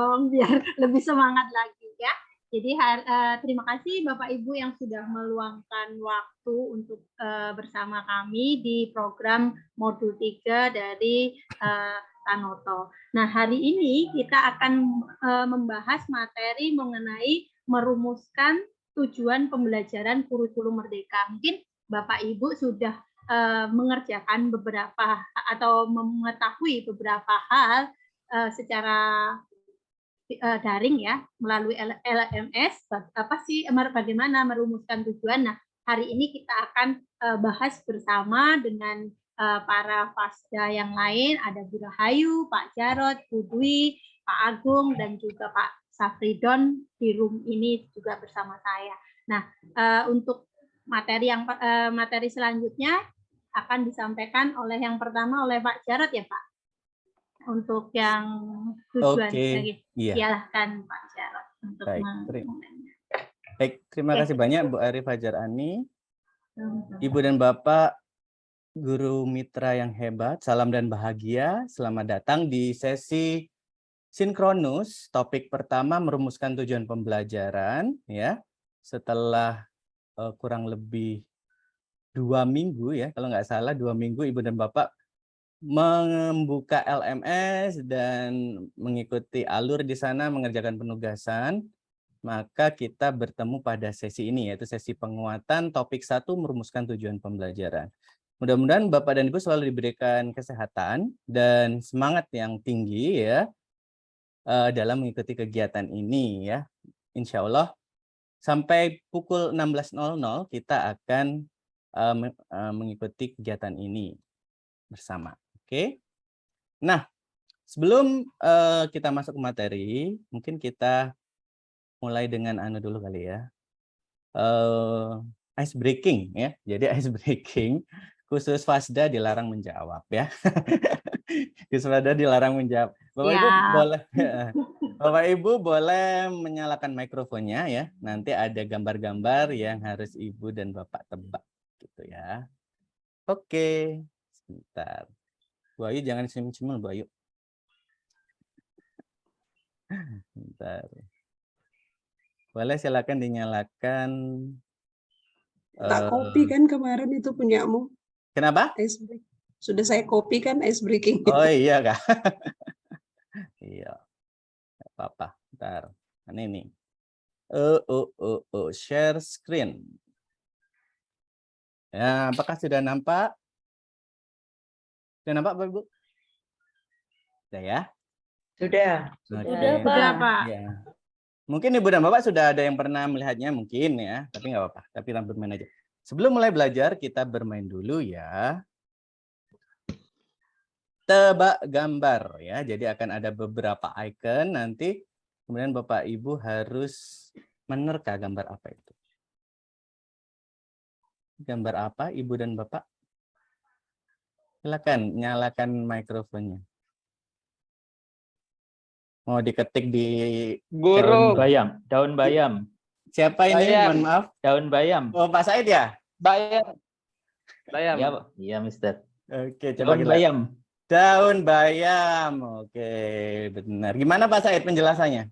biar lebih semangat lagi ya. Jadi terima kasih Bapak Ibu yang sudah meluangkan waktu untuk bersama kami di program modul 3 dari Tanoto. Nah, hari ini kita akan membahas materi mengenai merumuskan tujuan pembelajaran kurikulum merdeka. Mungkin Bapak Ibu sudah mengerjakan beberapa atau mengetahui beberapa hal secara daring ya melalui LMS bagaimana merumuskan tujuan. Nah, hari ini kita akan bahas bersama dengan para Fasda yang lain, ada Bu Rahayu, Pak Jarod, Bu Dwi, Pak Agung, dan juga Pak Safridon di room ini juga bersama saya. Nah, untuk materi selanjutnya akan disampaikan oleh yang pertama oleh Pak Jarod ya Pak. Untuk yang tujuan lagi, silahkan Pak Jarod untuk Baik, terima kasih banyak Bu Ari Fajar Ani, Ibu dan Bapak guru mitra yang hebat, salam dan bahagia. Selamat datang di sesi sinkronus. Topik pertama merumuskan tujuan pembelajaran ya. Setelah kurang lebih 2 minggu ya, kalau nggak salah 2 minggu Ibu dan Bapak membuka LMS dan mengikuti alur di sana mengerjakan penugasan, maka kita bertemu pada sesi ini, yaitu sesi penguatan topik 1 merumuskan tujuan pembelajaran. Mudah-mudahan Bapak dan Ibu selalu diberikan kesehatan dan semangat yang tinggi ya dalam mengikuti kegiatan ini ya. Insya Allah sampai pukul 16.00 kita akan mengikuti kegiatan ini bersama. Oke. Nah, sebelum kita masuk ke materi, mungkin kita mulai dengan dulu kali ya. Ice breaking ya. Jadi ice breaking khusus Fasda dilarang menjawab ya. Khusus Fasda dilarang menjawab. Bapak Ibu boleh menyalakan mikrofonnya ya. Nanti ada gambar-gambar yang harus Ibu dan Bapak tebak gitu ya. Oke, sebentar. Bu Ayu jangan senyum-senyum Bu Ayu. Bentar. Boleh silakan dinyalakan. Tak copy kan kemarin itu punyamu. Kenapa? Sudah saya copy kan ice breaking. Oh iya Kak. Iya. Enggak apa-apa. Bentar. Ini nih. Share screen. Ya, apakah sudah nampak? Sudah nampak Bapak Ibu? Sudah ya? Sudah. Sudah Pak. Ya. Mungkin Ibu dan Bapak sudah ada yang pernah melihatnya mungkin ya, tapi nggak apa-apa. Tapi kita bermain aja. Sebelum mulai belajar, kita bermain dulu ya. Tebak gambar ya. Jadi akan ada beberapa icon nanti. Kemudian Bapak Ibu harus menerka gambar apa itu. Gambar apa Ibu dan Bapak? Silakan nyalakan mikrofonnya. Mau diketik di Guru. Daun bayam. Siapa ini? Bayam. Mohon maaf. Daun bayam. Oh, Pak Said ya? Bayam. Iya, iya, Mister. Oke, coba Daun kita. bayam. Daun bayam. Oke, benar. Gimana Pak Said penjelasannya?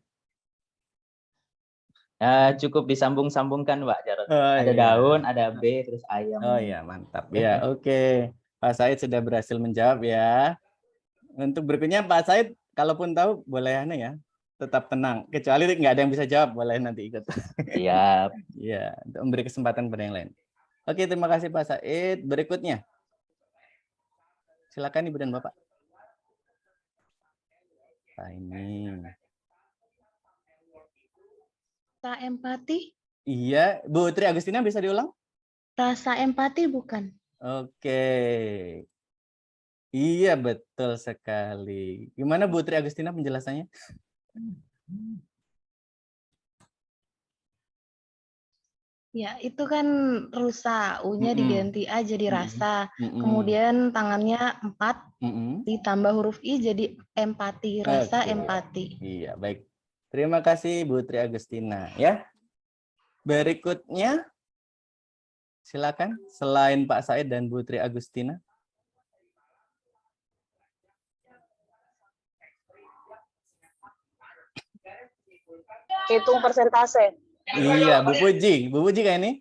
Cukup disambung-sambungkan, Pak Jarod. Oh, ada iya. daun, ada B, terus ayam. Oh iya, mantap. Ya, oke. Pak Said sudah berhasil menjawab ya. Untuk berikutnya Pak Said, kalaupun tahu boleh ya. Tetap tenang. Kecuali nggak ada yang bisa jawab, boleh nanti ikut. Siap. Ya, untuk memberi kesempatan pada yang lain. Oke, terima kasih Pak Said. Berikutnya. Silakan Ibu dan Bapak. Nah, ini. Rasa empati? Iya, Bu Tri Agustina bisa diulang? Rasa empati bukan? Oke. Iya, betul sekali. Gimana Bu Tri Agustina penjelasannya? Ya, itu kan rusa, U-nya diganti A jadi rasa. Kemudian tangannya 4, ditambah huruf I jadi empati, rasa empati. Iya, baik. Terima kasih Bu Tri Agustina ya. Berikutnya silakan selain Pak Said dan Bu Tri Agustina. Hitung persentase. Iya, Bu Puji kayak ini.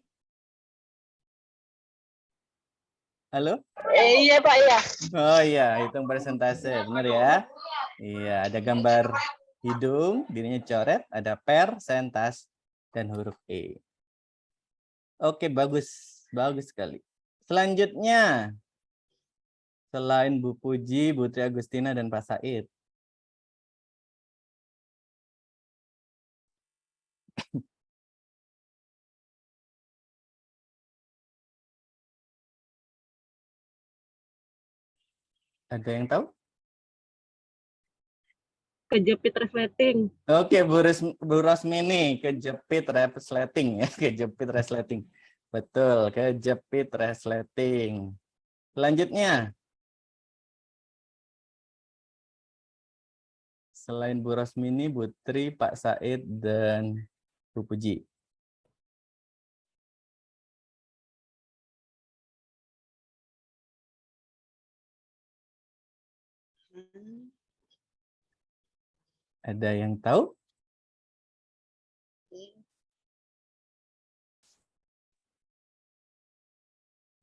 Halo? Iya Pak, iya. Oh iya, hitung persentase, benar ya? Iya, ada gambar hidung, dirinya coret, ada persentas dan huruf E. Oke, bagus, bagus sekali. Selanjutnya, selain Bu Puji, Bu Tri Agustina dan Pak Said. Ada yang tahu? Kejepit resleting. Oke, Bu Rosmini, kejepit resleting ya, kejepit resleting. Betul, kejepit resleting. Selanjutnya, selain Bu Rosmini, Bu Tri, Pak Said, dan Bu Puji. Ada yang tahu?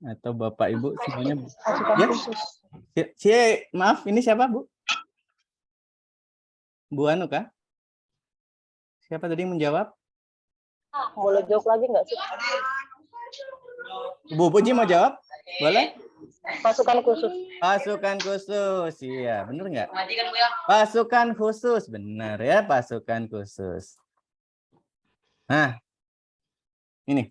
Atau Bapak Ibu semuanya? Ya? Maaf, ini siapa Bu? Bu Anu kah? Siapa tadi yang menjawab? Boleh jawab lagi nggak sih? Bu Puji mau jawab? Boleh? Pasukan khusus. Pasukan khusus, iya, benar nggak? Pasukan khusus, benar ya, pasukan khusus. Nah, ini.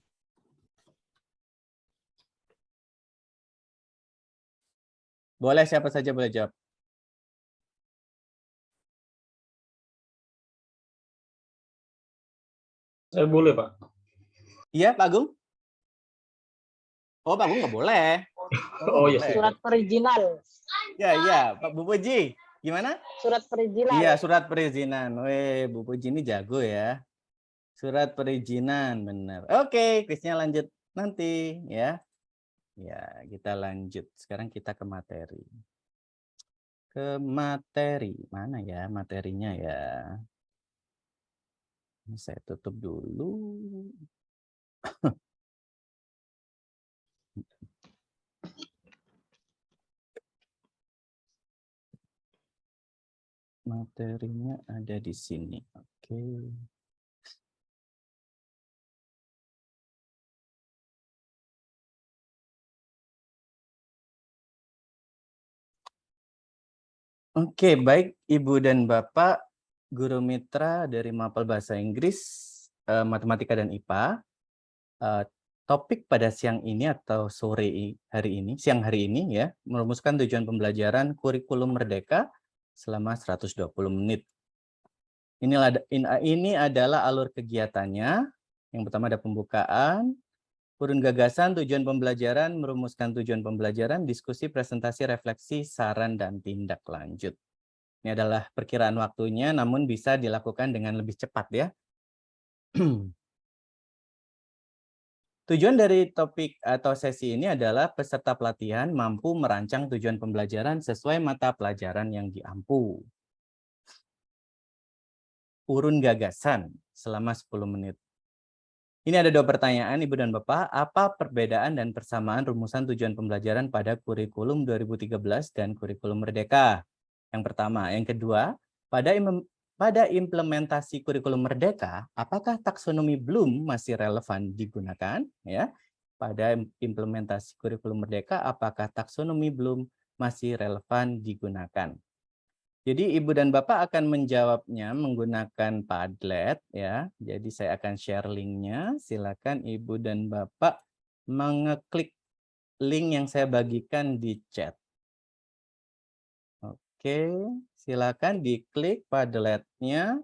Boleh, siapa saja boleh jawab. Saya boleh, Pak. Iya, Pak Agung? Oh, Pak Agung nggak boleh. Oh, iya. Surat perizinan. Ya, Pak Bu Puji. Gimana? Surat perizinan. Iya, surat perizinan. Weh, Bu Puji ini jago ya. Surat perizinan, benar. Oke, kuisnya lanjut nanti ya. Ya, kita lanjut. Sekarang kita ke materi. Ke materi. Mana ya materinya ya? Ini saya tutup dulu. Materinya ada di sini. Oke. Oke, baik Ibu dan Bapak, guru mitra dari Mapel Bahasa Inggris, Matematika dan IPA. Topik pada siang ini atau sore hari ini, siang hari ini ya, merumuskan tujuan pembelajaran kurikulum Merdeka selama 120 menit. Ini adalah alur kegiatannya. Yang pertama ada pembukaan, urun gagasan, tujuan pembelajaran, merumuskan tujuan pembelajaran, diskusi, presentasi, refleksi, saran, dan tindak lanjut. Ini adalah perkiraan waktunya, namun bisa dilakukan dengan lebih cepat ya. Tujuan dari topik atau sesi ini adalah peserta pelatihan mampu merancang tujuan pembelajaran sesuai mata pelajaran yang diampu. Urun gagasan selama 10 menit. Ini ada 2 pertanyaan, Ibu dan Bapak. Apa perbedaan dan persamaan rumusan tujuan pembelajaran pada kurikulum 2013 dan kurikulum Merdeka? Yang pertama. Yang kedua, pada implementasi kurikulum Merdeka, apakah taksonomi Bloom masih relevan digunakan? Ya, pada implementasi kurikulum Merdeka, apakah taksonomi Bloom masih relevan digunakan? Jadi Ibu dan Bapak akan menjawabnya menggunakan Padlet ya. Jadi saya akan share linknya. Silakan Ibu dan Bapak mengeklik link yang saya bagikan di chat. Oke, silakan diklik Padletnya.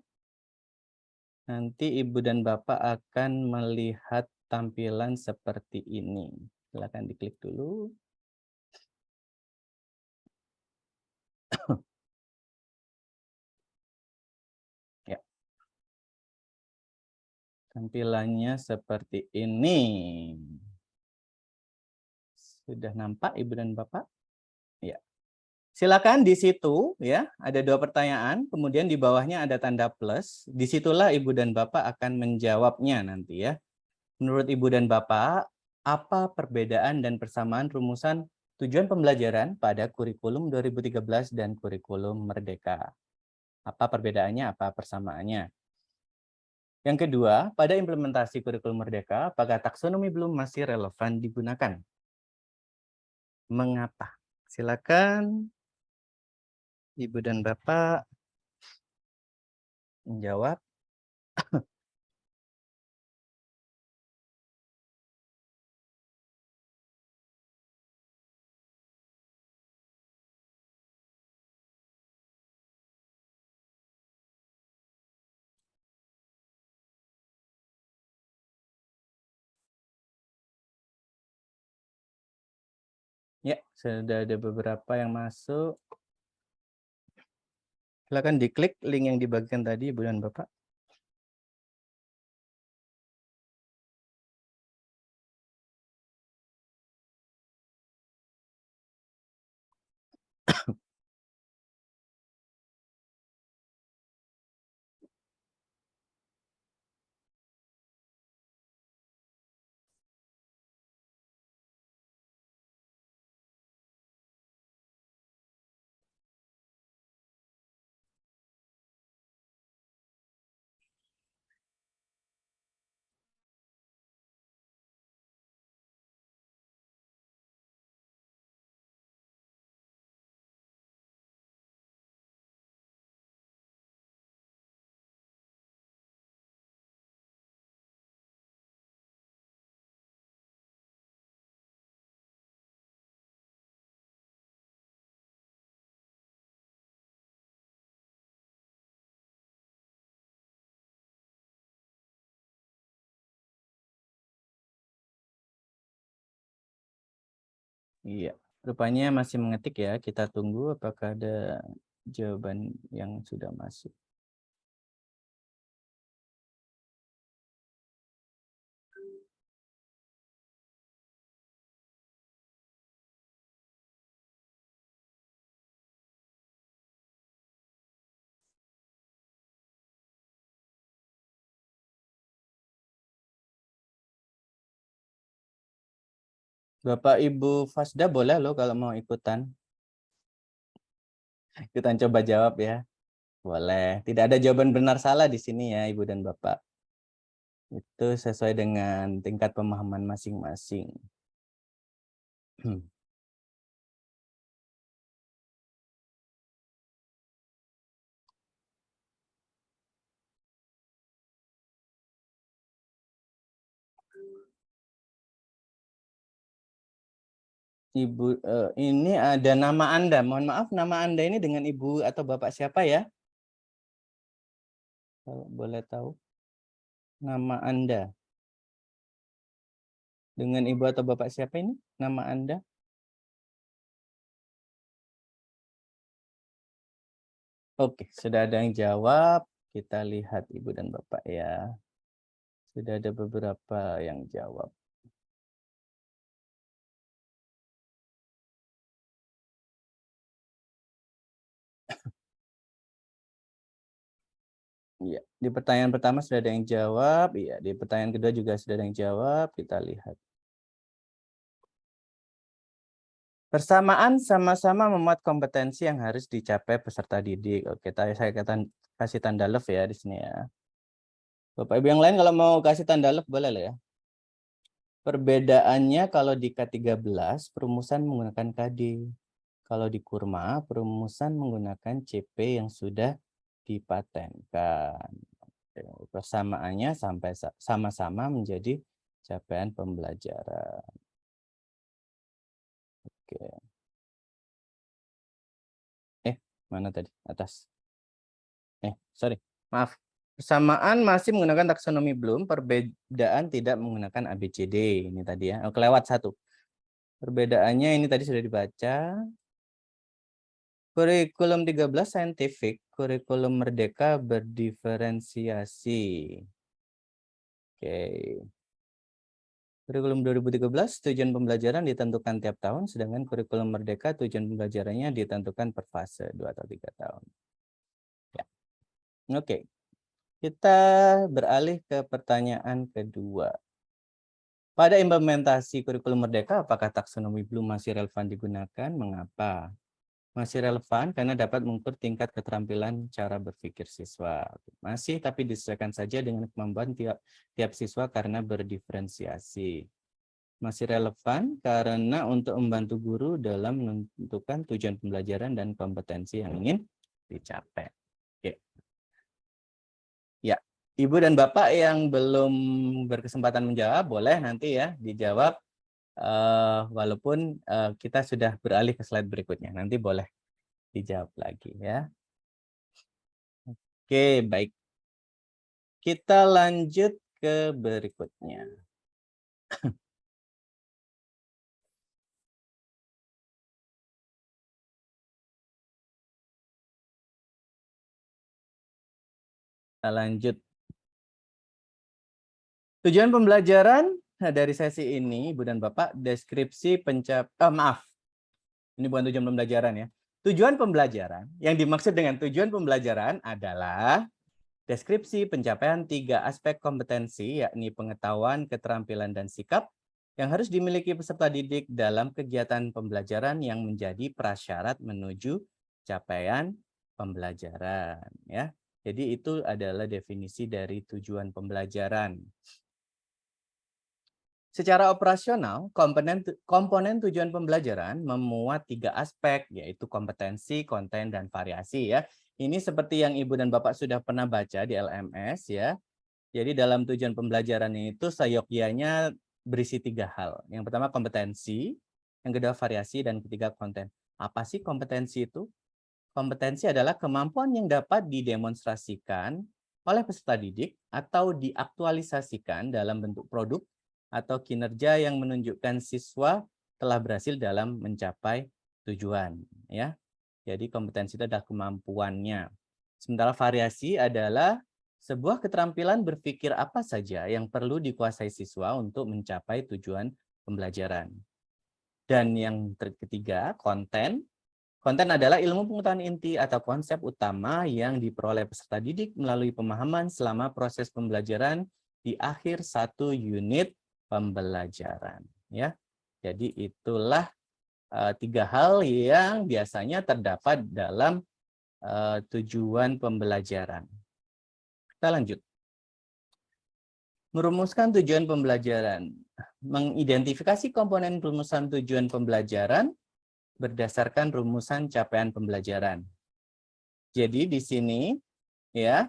Nanti Ibu dan Bapak akan melihat tampilan seperti ini. Silakan diklik dulu. Ya. Tampilannya seperti ini. Sudah nampak Ibu dan Bapak? Ya. Silakan di situ ya, ada 2 pertanyaan, kemudian di bawahnya ada tanda plus. Disitulah Ibu dan Bapak akan menjawabnya nanti ya. Menurut Ibu dan Bapak, apa perbedaan dan persamaan rumusan tujuan pembelajaran pada kurikulum 2013 dan kurikulum Merdeka? Apa perbedaannya, apa persamaannya? Yang kedua, pada implementasi kurikulum Merdeka, apakah taksonomi belum masih relevan digunakan? Mengapa? Silakan Ibu dan Bapak menjawab. Ya, sudah ada beberapa yang masuk. Silakan diklik link yang dibagikan tadi, Ibu dan Bapak. Iya, rupanya masih mengetik ya. Kita tunggu apakah ada jawaban yang sudah masuk. Bapak Ibu Fasda boleh loh kalau mau ikutan. Ikutan coba jawab ya. Boleh. Tidak ada jawaban benar salah di sini ya Ibu dan Bapak. Itu sesuai dengan tingkat pemahaman masing-masing. Ibu, ini ada nama Anda. Mohon maaf, nama Anda ini dengan Ibu atau Bapak siapa ya? Kalau boleh tahu. Nama Anda. Dengan Ibu atau Bapak siapa ini? Nama Anda? Oke, sudah ada yang jawab. Kita lihat Ibu dan Bapak ya. Sudah ada beberapa yang jawab. Iya, di pertanyaan pertama sudah ada yang jawab. Iya, di pertanyaan kedua juga sudah ada yang jawab. Kita lihat. Persamaan sama-sama memuat kompetensi yang harus dicapai peserta didik. Oke, saya kasih tanda love ya di sini ya. Bapak Ibu yang lain kalau mau kasih tanda love boleh lah ya. Perbedaannya kalau di K13 perumusan menggunakan KD. Kalau di Kurma perumusan menggunakan CP yang sudah dipatenkan. Persamaannya sampai sama-sama menjadi capaian pembelajaran. Oke. Mana tadi? Atas. Sorry. Maaf. Persamaan masih menggunakan taksonomi belum, perbedaan tidak menggunakan ABCD. Ini tadi ya. Kelewat satu. Perbedaannya ini tadi sudah dibaca. Kurikulum 13 saintifik, kurikulum Merdeka berdiferensiasi. Oke. Kurikulum 2013 tujuan pembelajaran ditentukan tiap tahun, sedangkan kurikulum Merdeka tujuan pembelajarannya ditentukan per fase 2 atau 3 tahun. Ya. Oke. Kita beralih ke pertanyaan kedua. Pada implementasi kurikulum Merdeka, apakah taksonomi Bloom masih relevan digunakan? Mengapa? Masih relevan karena dapat mengukur tingkat keterampilan cara berpikir siswa. Masih, tapi disesuaikan saja dengan kemampuan tiap siswa karena berdiferensiasi. Masih relevan karena untuk membantu guru dalam menentukan tujuan pembelajaran dan kompetensi yang ingin dicapai. Oke. Ya, Ibu dan Bapak yang belum berkesempatan menjawab, boleh nanti ya dijawab. Walaupun kita sudah beralih ke slide berikutnya, nanti boleh dijawab lagi ya. Oke, baik. Kita lanjut ke berikutnya. Kita lanjut. Tujuan pembelajaran dari sesi ini, Ibu dan Bapak, deskripsi ini bukan tujuan pembelajaran ya. Tujuan pembelajaran, yang dimaksud dengan tujuan pembelajaran adalah deskripsi pencapaian 3 aspek kompetensi, yakni pengetahuan, keterampilan, dan sikap, yang harus dimiliki peserta didik dalam kegiatan pembelajaran yang menjadi prasyarat menuju capaian pembelajaran. Ya. Jadi itu adalah definisi dari tujuan pembelajaran. Secara operasional, komponen tujuan pembelajaran memuat 3 aspek, yaitu kompetensi, konten, dan variasi. Ya. Ini seperti yang Ibu dan Bapak sudah pernah baca di LMS. Ya. Jadi dalam tujuan pembelajaran itu seyogyanya berisi 3 hal. Yang pertama kompetensi, yang kedua variasi, dan ketiga konten. Apa sih kompetensi itu? Kompetensi adalah kemampuan yang dapat didemonstrasikan oleh peserta didik atau diaktualisasikan dalam bentuk produk atau kinerja yang menunjukkan siswa telah berhasil dalam mencapai tujuan. Ya, jadi kompetensi itu adalah kemampuannya. Sementara variasi adalah sebuah keterampilan berpikir apa saja yang perlu dikuasai siswa untuk mencapai tujuan pembelajaran. Dan yang ketiga, konten. Konten adalah ilmu pengetahuan inti atau konsep utama yang diperoleh peserta didik melalui pemahaman selama proses pembelajaran di akhir 1 unit pembelajaran. Ya, jadi itulah 3 hal yang biasanya terdapat dalam tujuan pembelajaran. Kita lanjut. Merumuskan tujuan pembelajaran. Mengidentifikasi komponen rumusan tujuan pembelajaran berdasarkan rumusan capaian pembelajaran. Jadi di sini ya,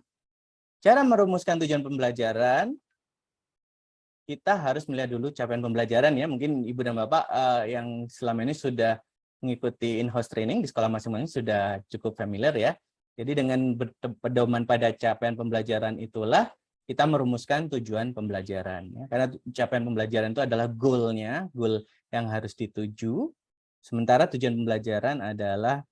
cara merumuskan tujuan pembelajaran kita harus melihat dulu capaian pembelajaran ya. Mungkin Ibu dan Bapak yang selama ini sudah mengikuti in-house training di sekolah masing-masing sudah cukup familiar ya. Jadi dengan berpedoman pada capaian pembelajaran itulah kita merumuskan tujuan pembelajaran. Ya. Karena capaian pembelajaran itu adalah goal-nya, goal yang harus dituju. Sementara tujuan pembelajaran adalah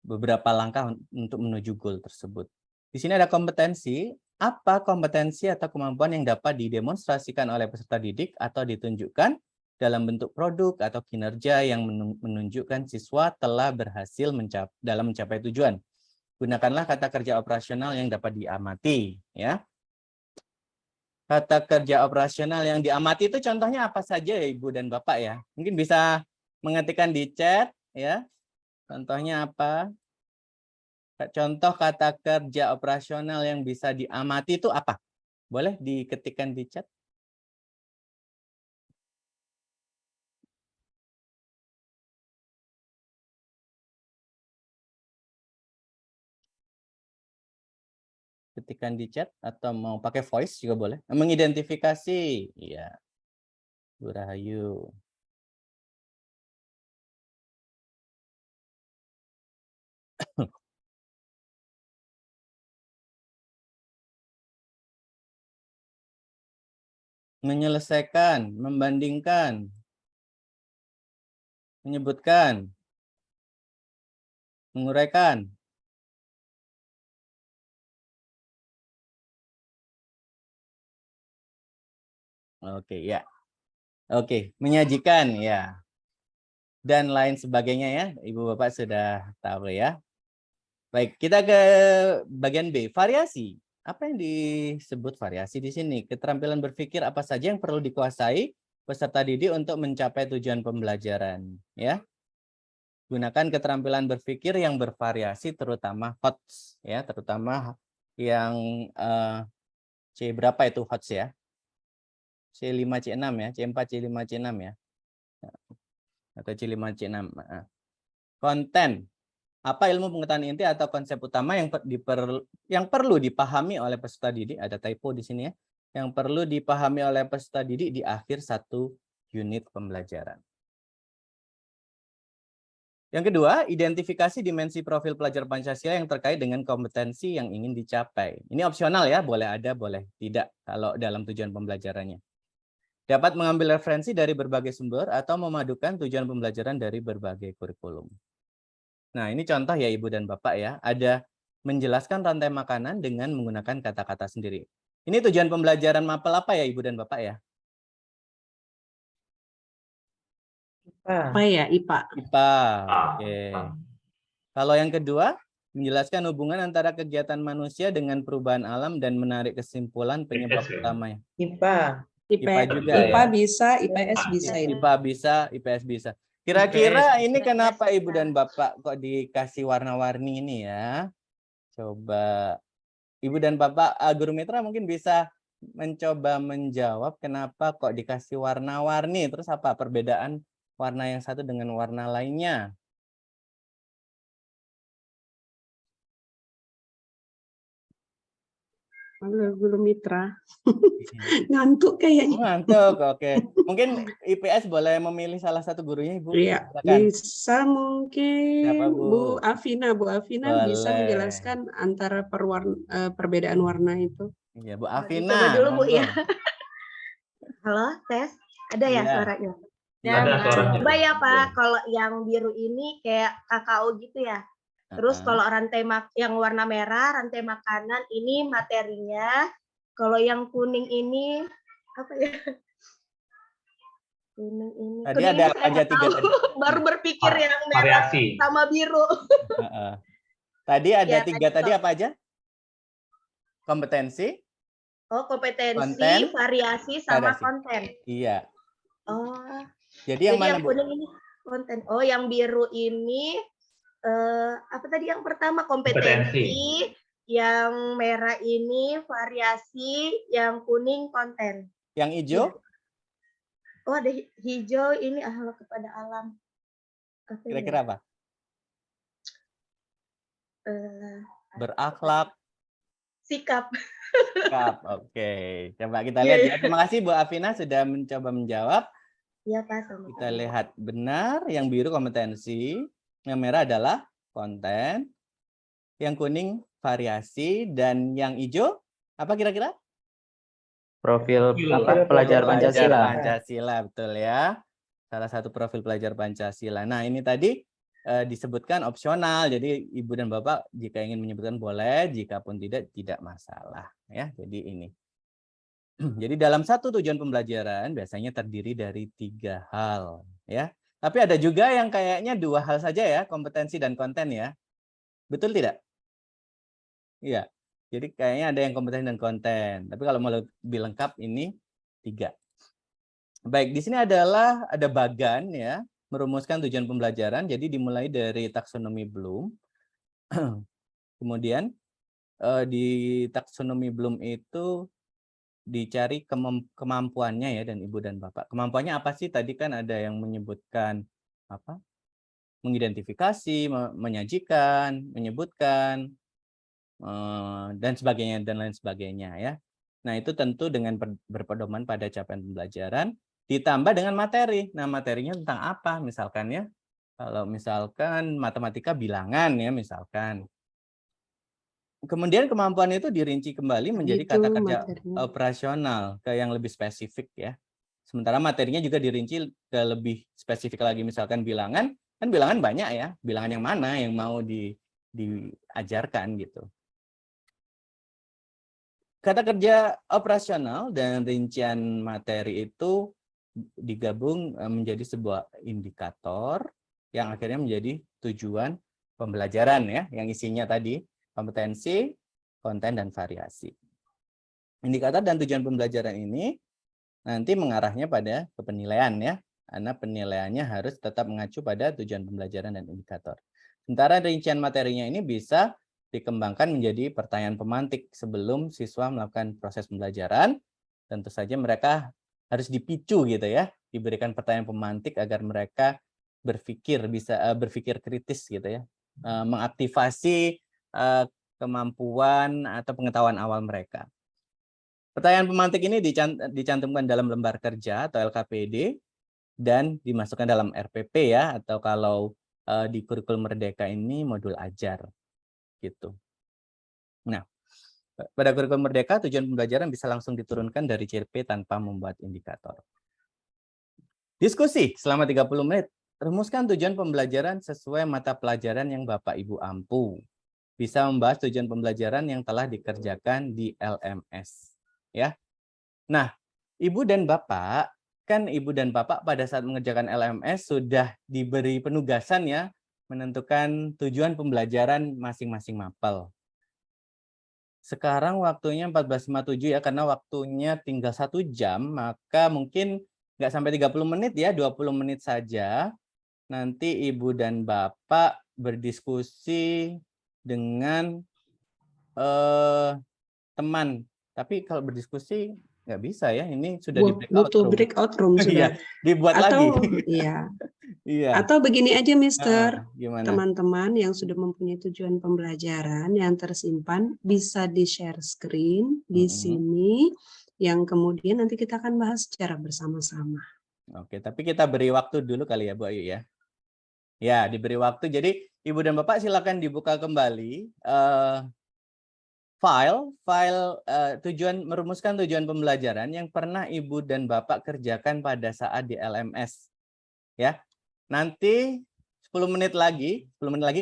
beberapa langkah untuk menuju goal tersebut. Di sini ada kompetensi. Apa kompetensi atau kemampuan yang dapat didemonstrasikan oleh peserta didik atau ditunjukkan dalam bentuk produk atau kinerja yang menunjukkan siswa telah berhasil dalam mencapai tujuan. Gunakanlah kata kerja operasional yang dapat diamati. Ya. Kata kerja operasional yang diamati itu contohnya apa saja ya Ibu dan Bapak ya? Mungkin bisa mengetikkan di chat ya. Contohnya apa? Contoh kata kerja operasional yang bisa diamati itu apa? Boleh diketikkan di chat? Ketikkan di chat atau mau pakai voice juga boleh. Mengidentifikasi, iya. Bu Rahayu. Menyelesaikan, membandingkan, menyebutkan, menguraikan. Oke, ya. Oke, menyajikan ya. Dan lain sebagainya ya. Ibu Bapak sudah tahu ya. Baik, kita ke bagian B, variasi. Apa yang disebut variasi di sini? Keterampilan berpikir apa saja yang perlu dikuasai peserta didik untuk mencapai tujuan pembelajaran, ya. Gunakan keterampilan berpikir yang bervariasi, terutama HOTS, ya, terutama yang C berapa itu HOTS ya? C5, C6 ya, C4, C5, C6 ya. Atau C5, C6. Konten. Apa ilmu pengetahuan inti atau konsep utama yang perlu dipahami oleh peserta didik? Ada typo di sini ya. Yang perlu dipahami oleh peserta didik di akhir satu unit pembelajaran. Yang kedua, identifikasi dimensi profil pelajar Pancasila yang terkait dengan kompetensi yang ingin dicapai. Ini opsional ya, boleh ada, boleh tidak kalau dalam tujuan pembelajarannya. Dapat mengambil referensi dari berbagai sumber atau memadukan tujuan pembelajaran dari berbagai kurikulum. Nah, ini contoh ya Ibu dan Bapak ya. Ada menjelaskan rantai makanan dengan menggunakan kata-kata sendiri. Ini tujuan pembelajaran mapel apa ya Ibu dan Bapak ya? Apa ya, IPA? IPA. Oke. Kalau yang kedua, menjelaskan hubungan antara kegiatan manusia dengan perubahan alam dan menarik kesimpulan penyebab utamanya. IPA. IPA juga IPA ya. bisa, IPS bisa ini. IPA bisa, IPS bisa. Kira-kira ini kenapa Ibu dan Bapak kok dikasih warna-warni ini ya? Coba Ibu dan Bapak, Guru Mitra mungkin bisa mencoba menjawab kenapa kok dikasih warna-warni. Terus apa perbedaan warna yang satu dengan warna lainnya? Guru Mitra. Ngantuk kayaknya. Ngantuk, oke. Mungkin IPS boleh memilih salah satu gurunya, Ibu. Iya, Silakan. bisa mungkin Siapa, Bu? Bu Afina. Bu Afina bisa Boleh. menjelaskan antara perbedaan warna itu. Iya, Bu Coba Afina. dulu Bu monggo. ya. Halo, tes. Ada ya Iya. suaranya? Ada suaranya. Coba ya Pak, kalau yang biru ini kayak kakao gitu ya. Terus kalau yang warna merah, rantai makanan ini materinya. Kalau yang kuning ini apa ya? Kuning ini. Tadi kuning ada ini saya aja nggak 3 tahu. tadi. Baru berpikir yang merah Variasi. sama biru. Tadi ada Ya, 3 tadi tadi apa aja? Kompetensi. Oh, kompetensi, Konten, variasi, sama variasi. konten. Iya. Oh. Jadi yang mana, yang Bu? kuning ini konten. Oh, yang biru ini apa tadi yang pertama kompetensi, yang merah ini variasi, yang kuning konten. Yang hijau? Oh, ada hijau ini akhlak kepada alam. Kira-kira apa? Berakhlak. Sikap. Sikap. Oke. Coba kita lihat ya. Terima kasih Bu Afina sudah mencoba menjawab. Iya, Pak. Sama-sama. Kita lihat benar. Yang biru kompetensi, yang merah adalah konten, yang kuning variasi, dan yang hijau apa kira-kira? Profil pelajar Pancasila. Pancasila, betul ya. Salah satu profil pelajar Pancasila. Nah, ini tadi disebutkan opsional. Jadi Ibu dan Bapak jika ingin menyebutkan boleh, jika pun tidak masalah ya. Jadi ini. Jadi dalam satu tujuan pembelajaran biasanya terdiri dari 3 hal ya. Tapi ada juga yang kayaknya 2 hal saja ya, kompetensi dan konten ya. Betul tidak? Iya. Jadi kayaknya ada yang kompetensi dan konten. Tapi kalau mau lebih lengkap ini 3. Baik, di sini ada bagan ya, merumuskan tujuan pembelajaran. Jadi dimulai dari taksonomi Bloom. Kemudian di taksonomi Bloom itu dicari kemampuannya ya, dan Ibu dan Bapak. Kemampuannya apa sih? Tadi kan ada yang menyebutkan apa? Mengidentifikasi, menyajikan, menyebutkan, dan sebagainya dan lain sebagainya ya. Nah, itu tentu dengan berpedoman pada capaian pembelajaran ditambah dengan materi. Nah, materinya tentang apa? Misalkan ya, kalau misalkan matematika bilangan ya misalkan. Kemudian kemampuan itu dirinci kembali menjadi kata kerja operasional ke yang lebih spesifik ya. Sementara materinya juga dirinci ke lebih spesifik lagi, misalkan bilangan, kan bilangan banyak ya. Bilangan yang mana yang mau diajarkan gitu. Kata kerja operasional dan rincian materi itu digabung menjadi sebuah indikator yang akhirnya menjadi tujuan pembelajaran ya, yang isinya tadi kompetensi, konten, dan variasi. Indikator dan tujuan pembelajaran ini nanti mengarahnya pada penilaian ya, karena penilaiannya harus tetap mengacu pada tujuan pembelajaran dan indikator. Sementara rincian materinya ini bisa dikembangkan menjadi pertanyaan pemantik sebelum siswa melakukan proses pembelajaran. Tentu saja mereka harus dipicu gitu ya, diberikan pertanyaan pemantik agar mereka bisa berpikir kritis gitu ya, mengaktifasi kemampuan atau pengetahuan awal mereka. Pertanyaan pemantik ini dicantumkan dalam lembar kerja atau LKPD dan dimasukkan dalam RPP ya, atau kalau di kurikulum Merdeka ini modul ajar gitu. Nah, pada kurikulum Merdeka tujuan pembelajaran bisa langsung diturunkan dari CRP tanpa membuat indikator. Diskusi selama 30 menit. Rumuskan tujuan pembelajaran sesuai mata pelajaran yang Bapak Ibu ampu. Bisa membahas tujuan pembelajaran yang telah dikerjakan di LMS. Ya. Nah, Ibu dan Bapak, kan Ibu dan Bapak pada saat mengerjakan LMS sudah diberi penugasan ya, menentukan tujuan pembelajaran masing-masing mapel. Sekarang waktunya 14.57 ya, karena waktunya tinggal 1 jam, maka mungkin nggak sampai 30 menit ya, 20 menit saja. Nanti Ibu dan Bapak berdiskusi dengan teman. Tapi kalau berdiskusi nggak bisa ya, ini sudah di breakout butuh room. breakout room sudah. Iya, dibuat Atau lagi. iya. Iya. Atau begini aja, Mister. Gimana? Teman-teman yang sudah mempunyai tujuan pembelajaran yang tersimpan bisa di-share screen di sini, yang kemudian nanti kita akan bahas secara bersama-sama. Oke, tapi kita beri waktu dulu kali ya, Bu Ayu ya. Ya, diberi waktu. Jadi Ibu dan Bapak silakan dibuka kembali file merumuskan tujuan pembelajaran yang pernah Ibu dan Bapak kerjakan pada saat di LMS. Ya. Nanti 10 menit lagi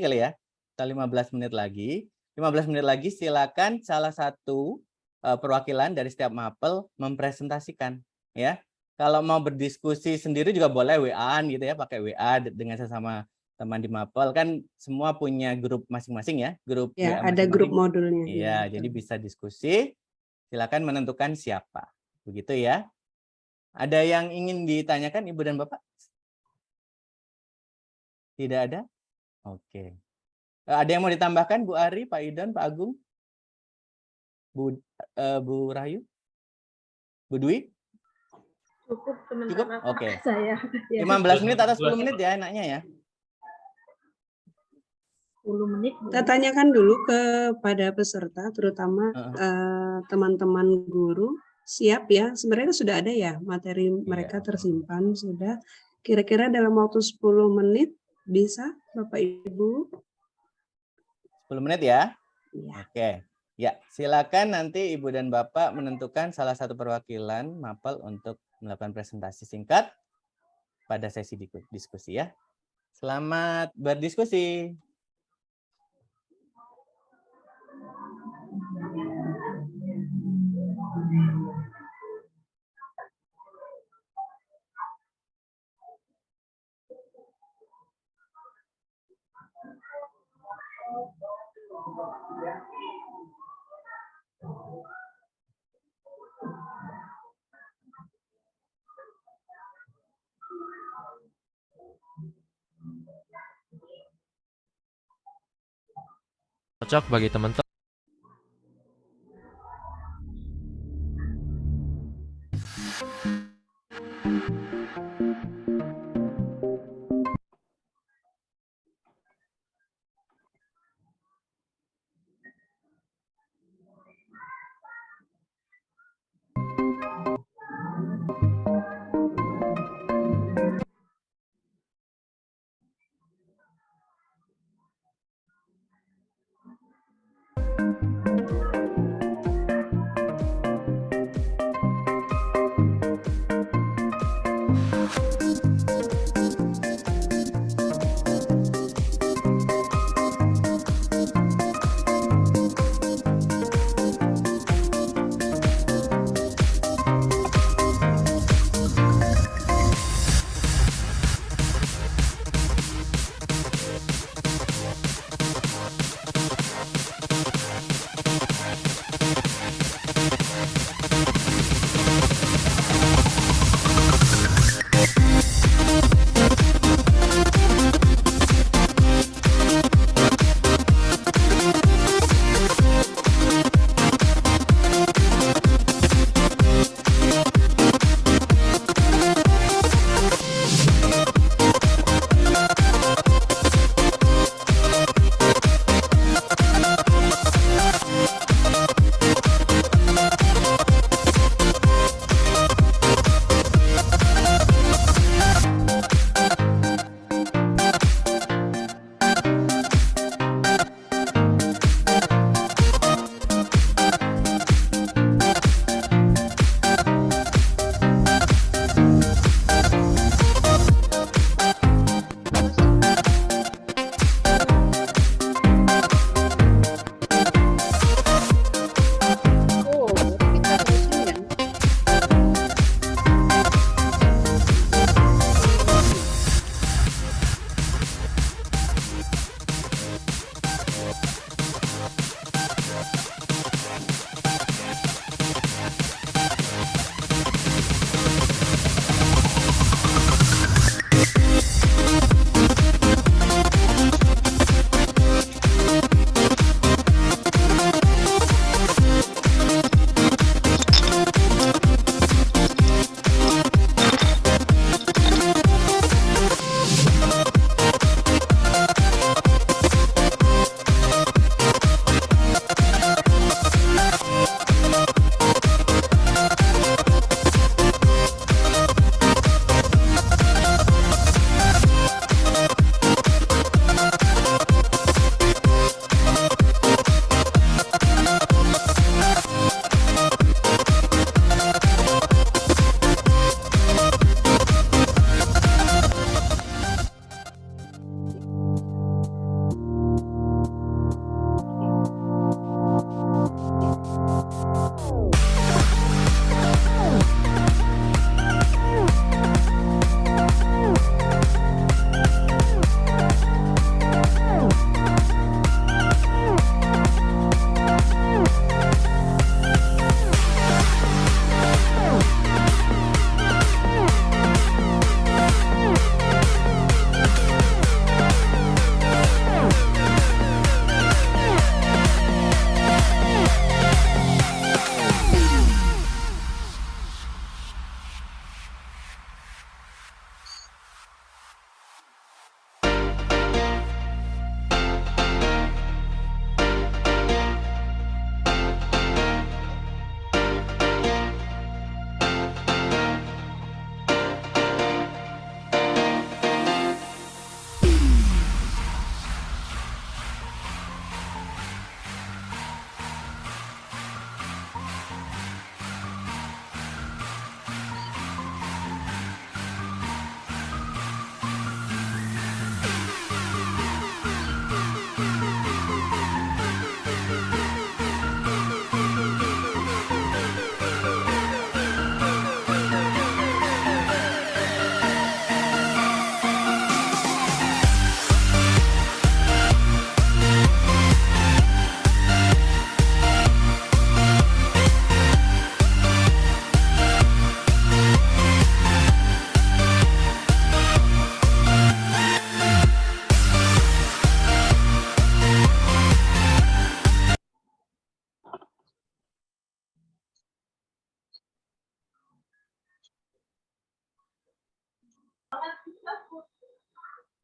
kali ya. Atau 15 menit lagi. 15 menit lagi silakan salah satu perwakilan dari setiap mapel mempresentasikan ya. Kalau mau berdiskusi sendiri juga boleh WA-an gitu ya, pakai WA dengan sesama teman di mapel, kan semua punya grup masing-masing ya, grup Ya, WA ada grup masing-masing. modulnya. Iya, jadi bisa diskusi. Silakan menentukan siapa. Begitu ya. Ada yang ingin ditanyakan Ibu dan Bapak? Tidak ada? Oke. Ada yang mau ditambahkan Bu Ari, Pak Idon, Pak Agung? Bu Rahayu? Bu Dwi? Cukup sementara. Cukup? Oke. Saya. 15 menit atau 10 menit ya enaknya ya. 10 menit. Kita tanyakan dulu kepada peserta, terutama teman-teman guru, siap ya? Sebenarnya sudah ada ya materi mereka tersimpan sudah. Kira-kira dalam waktu 10 menit bisa Bapak Ibu? 10 menit ya? Iya. Oke. Ya, silakan nanti Ibu dan Bapak menentukan salah satu perwakilan mapel untuk melakukan presentasi singkat pada sesi diskusi ya. Selamat berdiskusi. Cocok bagi teman-teman.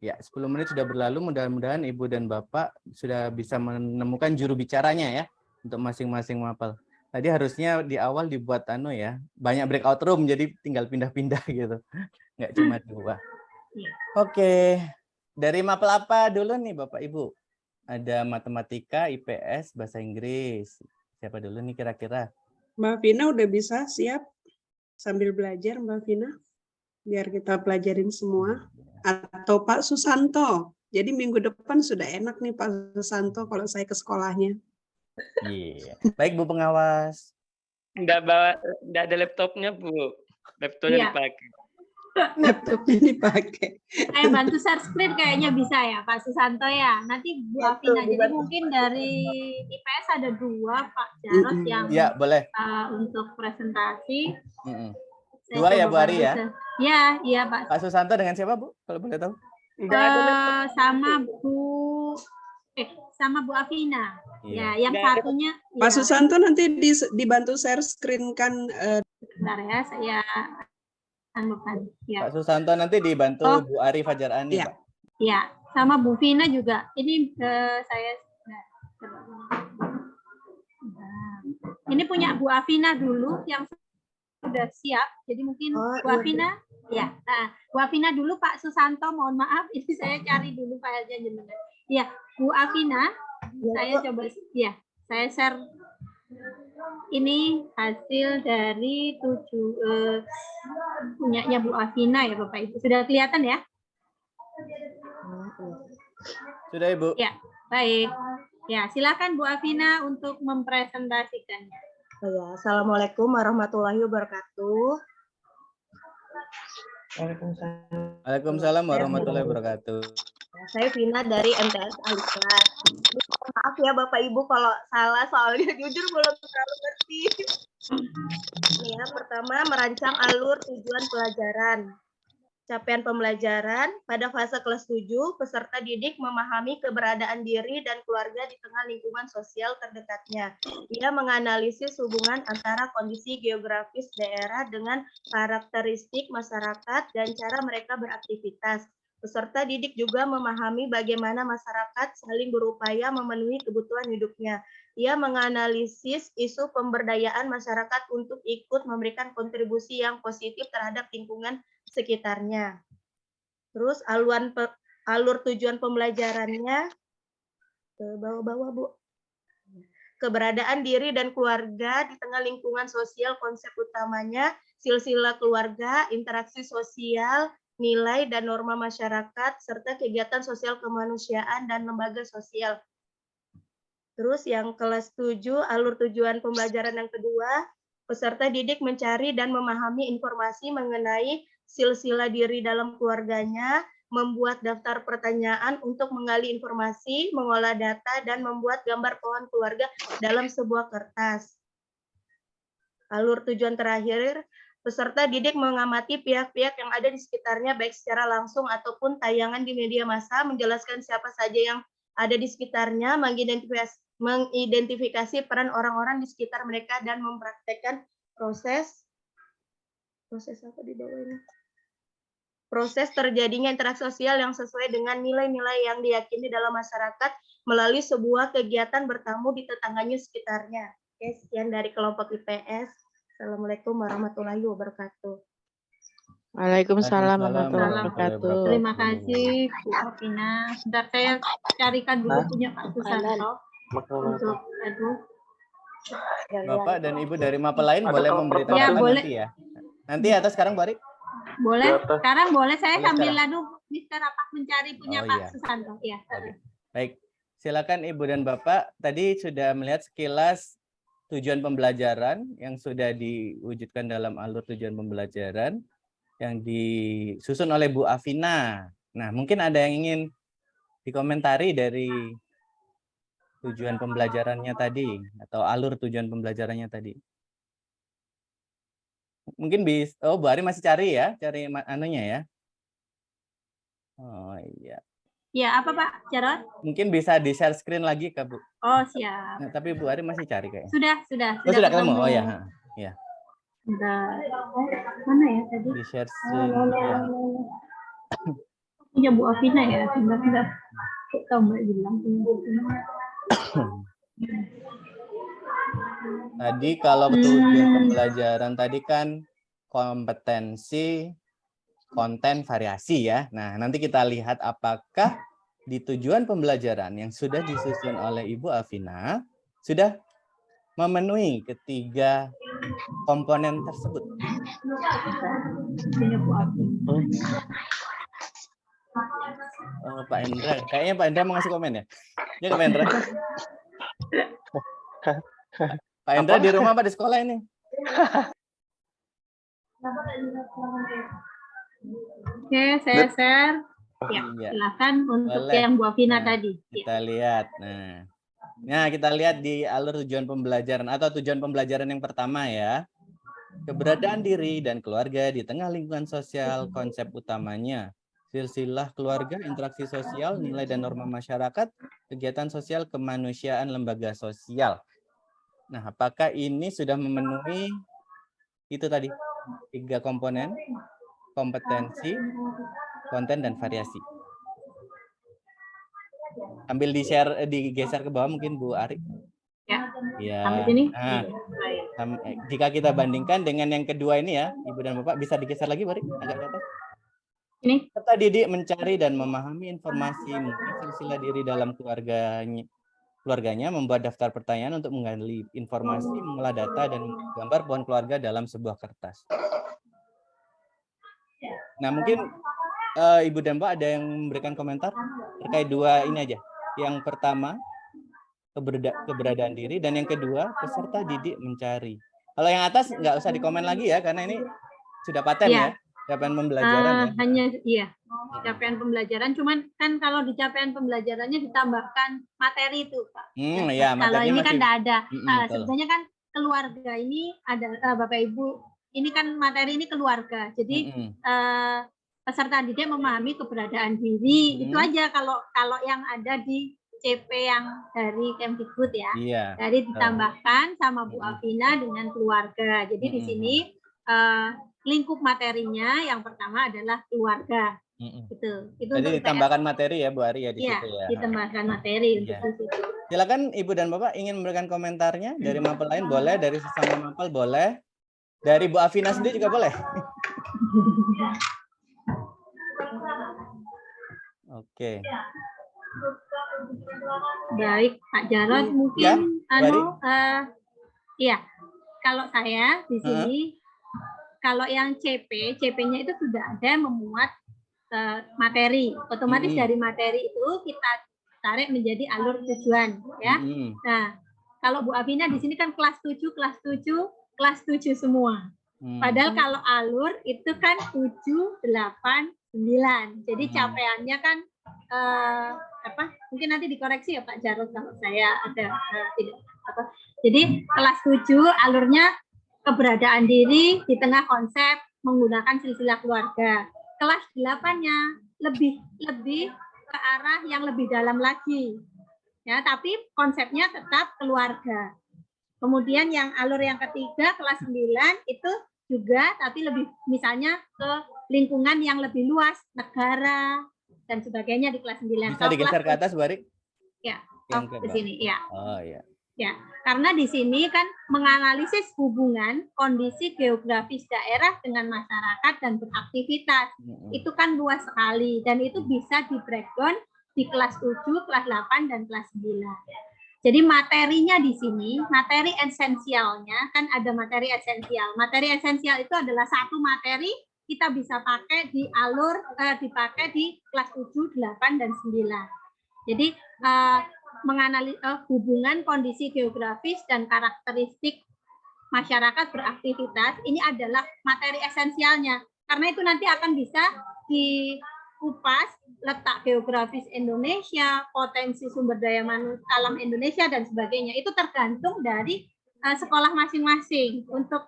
Ya, 10 menit sudah berlalu. Mudah-mudahan Ibu dan Bapak sudah bisa menemukan juru bicaranya ya untuk masing-masing mapel. Tadi harusnya di awal dibuat ya, banyak breakout room jadi tinggal pindah-pindah gitu. Nggak cuma 2. Oke. Dari mapel apa dulu nih Bapak Ibu? Ada matematika, IPS, bahasa Inggris. Siapa dulu nih kira-kira? Mbak Vina udah bisa siap sambil belajar Mbak Vina? Biar kita pelajarin semua. Atau Pak Susanto. Jadi minggu depan sudah enak nih Pak Susanto kalau saya ke sekolahnya. Iya. Baik Bu pengawas. Enggak ada laptopnya, Bu. Laptopnya dipakai. Laptopnya dipakai. Saya bantu share screen kayaknya bisa ya Pak Susanto ya. Nanti Bu Afina. Jadi mungkin dari IPS ada 2 Pak Jarod yang ya, boleh. Untuk presentasi. 2 ya Bu Ari ya? Ya, iya Pak. Pak Susanto dengan siapa Bu? Kalau boleh tahu? Sama Bu Afina. Iya. Ya, yang satunya. Pak Susanto nanti dibantu share screen kan. Sebentar ya, saya anukan. Ya. Pak Susanto nanti dibantu Bu Ari Fajar Ani, Ya. Pak. Ya, sama Bu Vina juga. Ini saya. Ini punya Bu Afina dulu yang sudah siap. Jadi mungkin Bu Afina. Ya, nah, Bu Afina dulu Pak Susanto, mohon maaf, ini saya cari dulu filenya jenengan. Ya, Bu Afina, saya coba, ya, saya share. Ini hasil dari punyanya Bu Afina ya Bapak Ibu. Sudah kelihatan ya? Sudah Ibu. Ya, baik. Ya, silakan Bu Afina untuk mempresentasikannya. Ya, Assalamualaikum warahmatullahi wabarakatuh. Waalaikumsalam warahmatullahi wabarakatuh. Saya Vina dari MTS Alislas. Maaf ya Bapak Ibu kalau salah soalnya jujur belum terlalu ngerti. Ini ya, pertama merancang alur tujuan pelajaran. Capaian pembelajaran pada fase kelas 7, peserta didik memahami keberadaan diri dan keluarga di tengah lingkungan sosial terdekatnya. Ia menganalisis hubungan antara kondisi geografis daerah dengan karakteristik masyarakat dan cara mereka beraktivitas. Peserta didik juga memahami bagaimana masyarakat saling berupaya memenuhi kebutuhan hidupnya. Ia menganalisis isu pemberdayaan masyarakat untuk ikut memberikan kontribusi yang positif terhadap lingkungan sekitarnya. Terus alur tujuan pembelajarannya ke bawah-bawah, Bu. Keberadaan diri dan keluarga di tengah lingkungan sosial, konsep utamanya silsilah keluarga, interaksi sosial, nilai dan norma masyarakat, serta kegiatan sosial kemanusiaan dan lembaga sosial. Terus yang kelas 7, alur tujuan pembelajaran yang kedua, peserta didik mencari dan memahami informasi mengenai silsilah diri dalam keluarganya, membuat daftar pertanyaan untuk menggali informasi, mengolah data, dan membuat gambar pohon keluarga dalam sebuah kertas. Alur tujuan terakhir, peserta didik mengamati pihak-pihak yang ada di sekitarnya, baik secara langsung ataupun tayangan di media massa, menjelaskan siapa saja yang ada di sekitarnya, mengidentifikasi peran orang-orang di sekitar mereka, dan mempraktekkan proses apa di bawah ini? Proses terjadinya interaksi sosial yang sesuai dengan nilai-nilai yang diyakini dalam masyarakat melalui sebuah kegiatan bertamu di tetangganya sekitarnya. Oke, sekian dari kelompok IPS. Assalamualaikum warahmatullahi wabarakatuh. Waalaikumsalam warahmatullahi wabarakatuh. Terima kasih Bu Afina. Sebentar saya carikan dulu punya Pak Susanto. Untuk Bapak dan Ibu dari mapel lain boleh memberitahukan ya, boleh. nanti ya. Nanti atau sekarang Bu Ari? Boleh, sekarang boleh saya Boleh sambil sekarang. lalu Mister Apak mencari punya Pak Susanto. Ya. Oke. Baik, silakan Ibu dan Bapak. Tadi sudah melihat sekilas tujuan pembelajaran yang sudah diwujudkan dalam alur tujuan pembelajaran yang disusun oleh Bu Afina. Nah, mungkin ada yang ingin dikomentari dari tujuan pembelajarannya tadi atau alur tujuan pembelajarannya tadi. Mungkin bisa. Oh, Bu Ari masih cari ya, cari anunya ya. Oh iya. Ya, apa Pak Jarod? Mungkin bisa di share screen lagi Kak Bu. Oh, siap. Nah, tapi Bu Ari masih cari kayaknya. Sudah Oh, sudah ketemu. ketemu. Oh ya, ya. Bentar. Mana ya tadi? Di share screen. Ya. Punya Bu Afina ya, sebentar. Kok Mbak bilang punya Bu Afina. Tadi kalau tujuan pembelajaran tadi kan kompetensi, konten, variasi ya. Nah, nanti kita lihat apakah di tujuan pembelajaran yang sudah disusun oleh Ibu Afina sudah memenuhi ketiga komponen tersebut. Oh, Pak Indra, kayaknya Pak Indra mau ngasih komen ya? Ya Pak Indra. Pak Indra di rumah apa di sekolah ini? Oke, saya share. Ya, silakan untuk yang Bu Afina tadi. Kita lihat. Nah, kita lihat di alur tujuan pembelajaran atau tujuan pembelajaran yang pertama ya. Keberadaan diri dan keluarga di tengah lingkungan sosial, konsep utamanya. Silsilah keluarga, interaksi sosial, nilai dan norma masyarakat, kegiatan sosial, kemanusiaan, lembaga sosial. Nah, apakah ini sudah memenuhi itu tadi? 3 komponen, kompetensi, konten, dan variasi. Ambil di-share, digeser ke bawah mungkin Bu Ari. Ya. Sampai sini. Nah, jika kita bandingkan dengan yang kedua ini ya, Ibu dan Bapak bisa digeser lagi, Bari, agak ke atas. Ini. Serta didik mencari dan memahami informasi, silsilah diri dalam keluarganya, membuat daftar pertanyaan untuk menggali informasi, mengolah data, dan menggambar pohon keluarga dalam sebuah kertas. Nah, mungkin Ibu dan Pak ada yang memberikan komentar terkait dua ini aja. Yang pertama, keberadaan diri, dan yang kedua, peserta didik mencari. Kalau yang atas nggak usah dikomen lagi ya, karena ini sudah paten ya. Capaian pembelajaran ya. Hanya capaian pembelajaran, cuman kan kalau di capaian pembelajarannya ditambahkan materi itu, Pak. Ya, kalau ini kan nggak ada. Sebenarnya kan keluarga ini ada Bapak Ibu, ini kan materi ini keluarga. Jadi peserta didik memahami keberadaan diri. Itu aja kalau yang ada di CP yang dari Kemdikbud ya. Dari ditambahkan sama Bu Afina dengan keluarga. Jadi di sini lingkup materinya yang pertama adalah keluarga. Itu jadi ditambahkan materi ya Bu Ari ya di situ ya. Ditambahkan materi untuk situ. Silakan Ibu dan Bapak ingin memberikan komentarnya dari mapel lain boleh, dari sesama mapel boleh, dari Bu Afina sendiri juga boleh. Oke. Baik Pak Jarod mungkin kalau saya di sini kalau yang CP-nya itu sudah ada memuat materi. Otomatis dari materi itu kita tarik menjadi alur tujuan ya. Nah, kalau Bu Afina di sini kan kelas 7 semua. Padahal kalau alur itu kan 7, 8, 9. Jadi capaiannya kan mungkin nanti dikoreksi ya Pak Jarod kalau saya ada tidak apa. Jadi kelas 7 alurnya keberadaan diri di tengah konsep menggunakan silsilah keluarga. Kelas 8-nya lebih ke arah yang lebih dalam lagi. Ya, tapi konsepnya tetap keluarga. Kemudian yang alur yang ketiga kelas 9 itu juga tapi lebih misalnya ke lingkungan yang lebih luas, negara dan sebagainya di kelas 9. Bisa digeser ke atas, Bari? Ya, ke sini ya. Oh iya. Ya, karena di sini kan menganalisis hubungan kondisi geografis daerah dengan masyarakat dan beraktivitas. Itu kan luas sekali dan itu bisa di breakdown di kelas 7, kelas 8 dan kelas 9. Jadi materinya di sini, materi esensialnya kan ada materi esensial. Materi esensial itu adalah satu materi kita bisa pakai di alur dipakai di kelas 7, 8 dan 9. Jadi menganalisis hubungan kondisi geografis dan karakteristik masyarakat beraktivitas ini adalah materi esensialnya karena itu nanti akan bisa dikupas letak geografis Indonesia, potensi sumber daya alam Indonesia dan sebagainya itu tergantung dari sekolah masing-masing untuk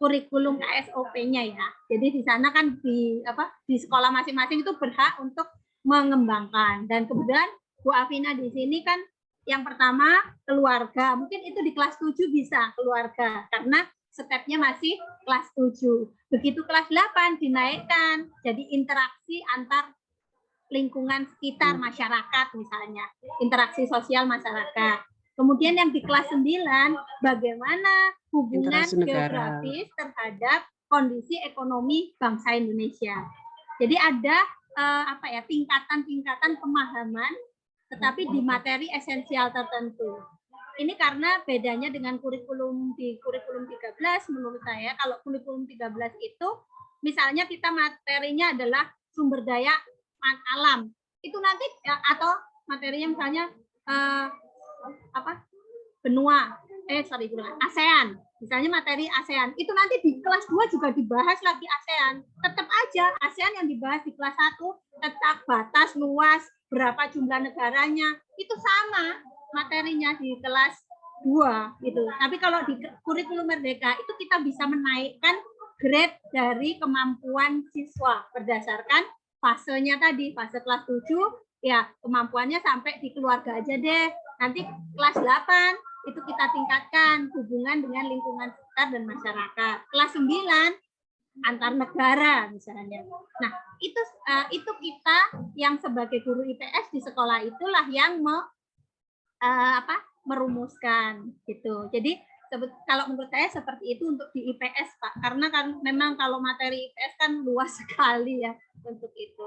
kurikulum KSOP-nya ya. Jadi di sana kan di sekolah masing-masing itu berhak untuk mengembangkan dan kemudian Bu Afina di sini kan yang pertama keluarga, mungkin itu di kelas 7 bisa keluarga karena stepnya masih kelas 7. Begitu kelas 8 dinaikkan jadi interaksi antar lingkungan sekitar masyarakat misalnya, interaksi sosial masyarakat. Kemudian yang di kelas 9 bagaimana hubungan geografis terhadap kondisi ekonomi bangsa Indonesia. Jadi ada tingkatan-tingkatan pemahaman tetapi di materi esensial tertentu. Ini karena bedanya dengan kurikulum di kurikulum 13 menurut saya. Kalau kurikulum 13 itu misalnya kita materinya adalah sumber daya alam. Itu nanti atau materinya misalnya benua ASEAN. Misalnya materi ASEAN. Itu nanti di kelas 2 juga dibahas lagi ASEAN. Tetap aja ASEAN yang dibahas di kelas 1 tetap batas luas, berapa jumlah negaranya, itu sama materinya di kelas 2 gitu. Tapi kalau di kurikulum Merdeka itu kita bisa menaikkan grade dari kemampuan siswa berdasarkan fasenya tadi, fase kelas 7 ya kemampuannya sampai di keluarga aja deh. Nanti kelas 8 itu kita tingkatkan hubungan dengan lingkungan sekitar dan masyarakat. Kelas 9 antar negara misalnya. Nah, itu kita yang sebagai guru IPS di sekolah itulah yang merumuskan gitu. Jadi kalau menurut saya seperti itu untuk di IPS, Pak. Karena kan memang kalau materi IPS kan luas sekali ya untuk itu.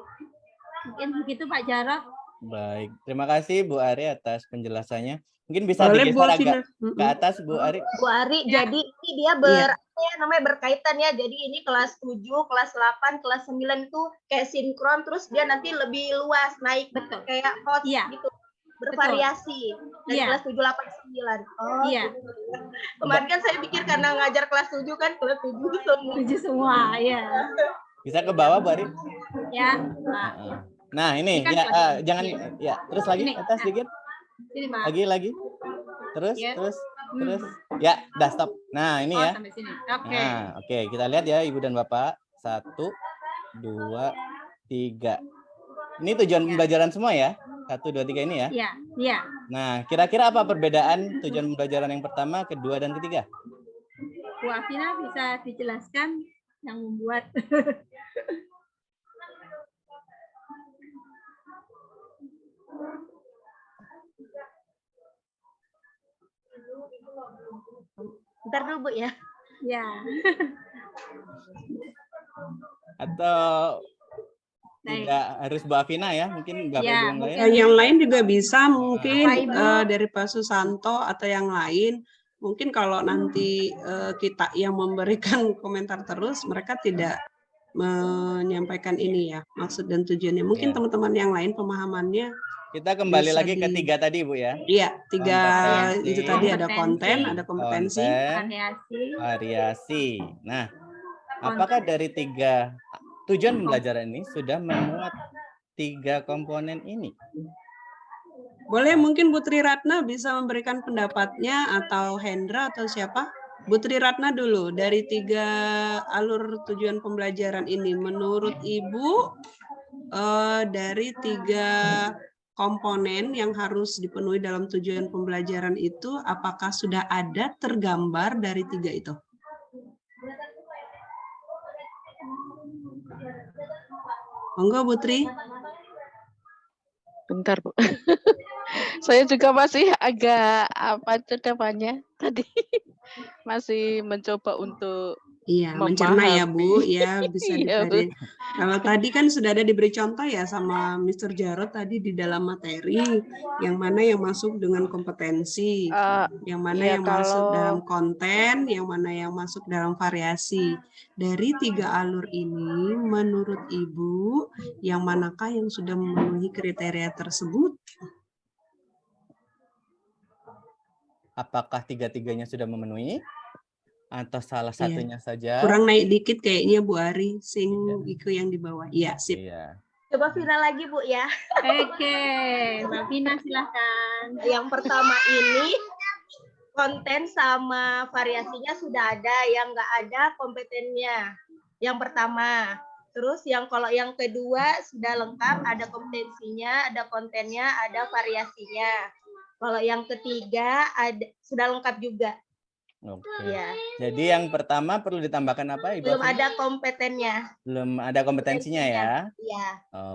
Mungkin begitu Pak Jarot. Baik, terima kasih Bu Ari atas penjelasannya. Mungkin bisa digeser agak ke atas Bu Ari. Bu Ari, jadi ini dia berkaitan ya. Jadi ini kelas 7, kelas 8, kelas 9 itu kayak sinkron, terus dia nanti lebih luas naik kayak host gitu. Bervariasi dari kelas 7, 8, 9. Gitu. Kemarin kan saya pikir karena ngajar kelas 7 kan kelas 7 semua ya. Bisa ke bawah Bu Ari? Ya. Nah, ini kan ya jangan ya, terus lagi atas sedikit. Sini, Pak. Lagi. Terus. Ya, udah stop. Nah, ini ya. Sampai sini. Oke. Nah, oke, kita lihat ya Ibu dan Bapak. 1 2 3. Ini tujuan pembelajaran semua ya? 1 2 3 ini ya? Iya. Nah, kira-kira apa perbedaan tujuan pembelajaran yang pertama, kedua, dan ketiga? Bu Afina bisa dijelaskan yang membuat Bentar dulu Bu ya. Ya. Atau tidak harus Bu Afina ya, mungkin Bapak Ya, yang lain. Yang lain juga bisa mungkin dari Pak Susanto atau yang lain. Mungkin kalau nanti kita yang memberikan komentar terus, mereka tidak menyampaikan ini ya, maksud dan tujuannya. Mungkin teman-teman yang lain pemahamannya. Kita kembali lagi ke 3 tadi Bu ya. Iya, 3 itu tadi ada konten, ada kompetensi, variasi. Nah, apakah dari 3 tujuan pembelajaran ini sudah memuat 3 komponen ini? Boleh mungkin Bu Tri Ratna bisa memberikan pendapatnya atau Hendra atau siapa? Bu Tri Ratna dulu, dari 3 alur tujuan pembelajaran ini menurut Ibu dari 3 komponen yang harus dipenuhi dalam tujuan pembelajaran itu apakah sudah ada tergambar dari 3 itu? Monggo Bu Tri. Bentar Bu. Saya juga masih agak depannya tadi masih mencoba untuk mencerna ya Bu, ya bisa ditarik. Kalau tadi kan sudah ada diberi contoh ya sama Mr. Jarot tadi di dalam materi, yang mana yang masuk dengan kompetensi, yang mana yang masuk dalam konten, yang mana yang masuk dalam variasi. Dari 3 alur ini, menurut Ibu, yang manakah yang sudah memenuhi kriteria tersebut? Apakah 3-3-nya sudah memenuhi? Atau salah satunya saja? Kurang naik dikit kayaknya Bu Ari, sing Iku yang di bawah. Iya, sip. Coba Vina lagi Bu ya. Oke, Mbak Vina silahkan. Yang pertama ini konten sama variasinya sudah ada, yang nggak ada kompetennya. Yang pertama. Terus kalau yang kedua sudah lengkap, ada kompetensinya, ada kontennya, ada variasinya. Kalau yang ketiga sudah lengkap juga. Oke. Ya. Jadi yang pertama perlu ditambahkan apa, Ibu? Belum ada kompetennya. Belum ada kompetensinya ya. Iya.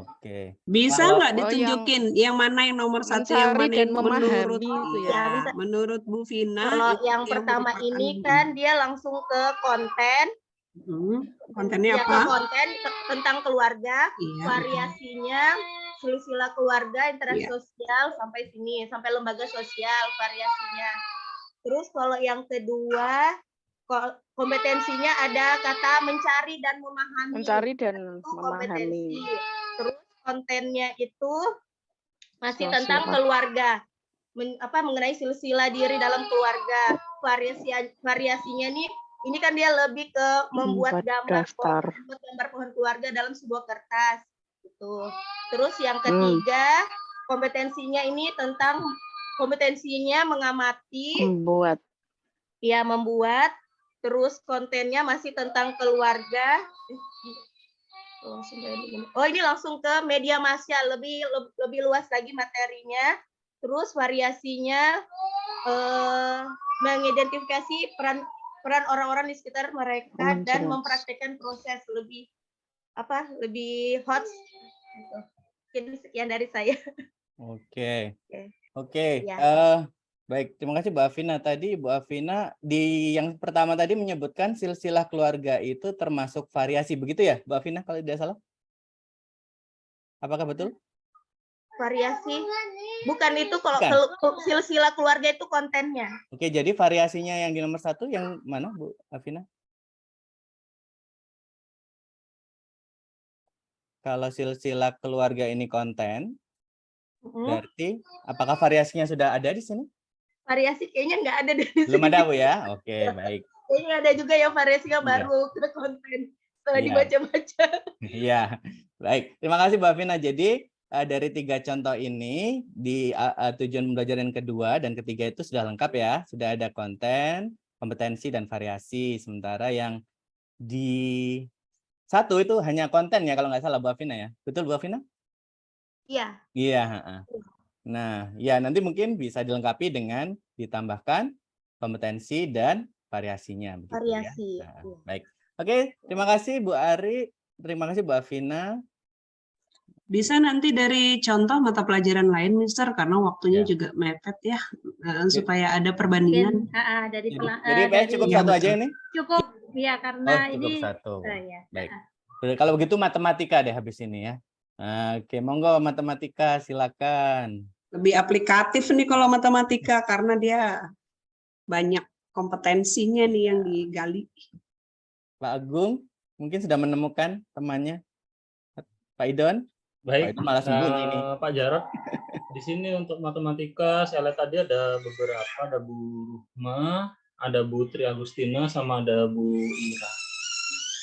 Oke. Bisa Kalau- nggak ditunjukin yang mana yang nomor satu, yang mencari mana dan yang menurut memahami itu ya. Ya, bisa. menurut Bu Vina? Kalau itu yang pertama merupakan- ini kan dia langsung ke konten. Kontennya Ya, apa? ke konten tentang keluarga, Iya. variasinya, silsilah keluarga, interaksi Iya. sosial sampai sini, sampai lembaga sosial variasinya. Terus kalau yang kedua kompetensinya ada kata mencari dan memahami. Mencari dan Itu memahami. kompetensi. Terus kontennya itu masih Sosial. tentang keluarga. Mengenai silsilah diri dalam keluarga. Variasinya nih, ini kan dia lebih ke membuat gambar pohon keluarga dalam sebuah kertas. Gitu. Terus yang ketiga, kompetensinya ini tentang kompetensinya mengamati, membuat. Terus kontennya masih tentang keluarga. Oh, ini langsung ke media massa, lebih luas lagi materinya. Terus variasinya mengidentifikasi peran orang-orang di sekitar mereka dan mempraktekkan proses lebih hot. Jadi sekian dari saya. Oke. Ya. Baik, terima kasih Bu Afina. Tadi Bu Afina di yang pertama tadi menyebutkan silsilah keluarga itu termasuk variasi, begitu ya Bu Afina kalau tidak salah? Apakah betul? Variasi? Bukan itu, kalau silsilah keluarga itu kontennya. Oke, jadi variasinya yang di nomor 1 yang mana Bu Afina? Kalau silsilah keluarga ini konten, berarti apakah variasinya sudah ada di sini? Variasi kayaknya nggak ada di sini. Belum ada Bu ya? Oke, baik. Kayaknya ada juga yang variasinya baru ke konten setelah dibaca-baca. Iya, baik. Terima kasih Bu Afina. Jadi dari 3 contoh ini di tujuan pembelajaran kedua dan ketiga itu sudah lengkap ya. Sudah ada konten, kompetensi, dan variasi. Sementara yang di 1 itu hanya konten ya kalau nggak salah Bu Afina ya. Betul Bu Afina? Iya. Iya. Nah, ya nanti mungkin bisa dilengkapi dengan ditambahkan kompetensi dan variasinya. Variasi. Ya. Nah, baik. Oke, terima kasih Bu Ari. Terima kasih Bu Afina. Bisa nanti dari contoh mata pelajaran lain, Mister, karena waktunya juga mepet ya, supaya ada perbandingan. Jadi cukup satu aja ini? Cukup, ya karena cukup ini. satu. Baik. Kalau begitu matematika deh habis ini ya. Oke, monggo matematika silakan. Lebih aplikatif nih kalau matematika karena dia banyak kompetensinya nih yang digali. Pak Agung mungkin sudah menemukan temannya. Pak Idon? Baik, Pak Idon malah sembunyi ini. Pak Jarod. Di sini untuk matematika saya lihat tadi ada beberapa, ada Bu Ruhma, ada Bu Tri Agustina, sama ada Bu Ira.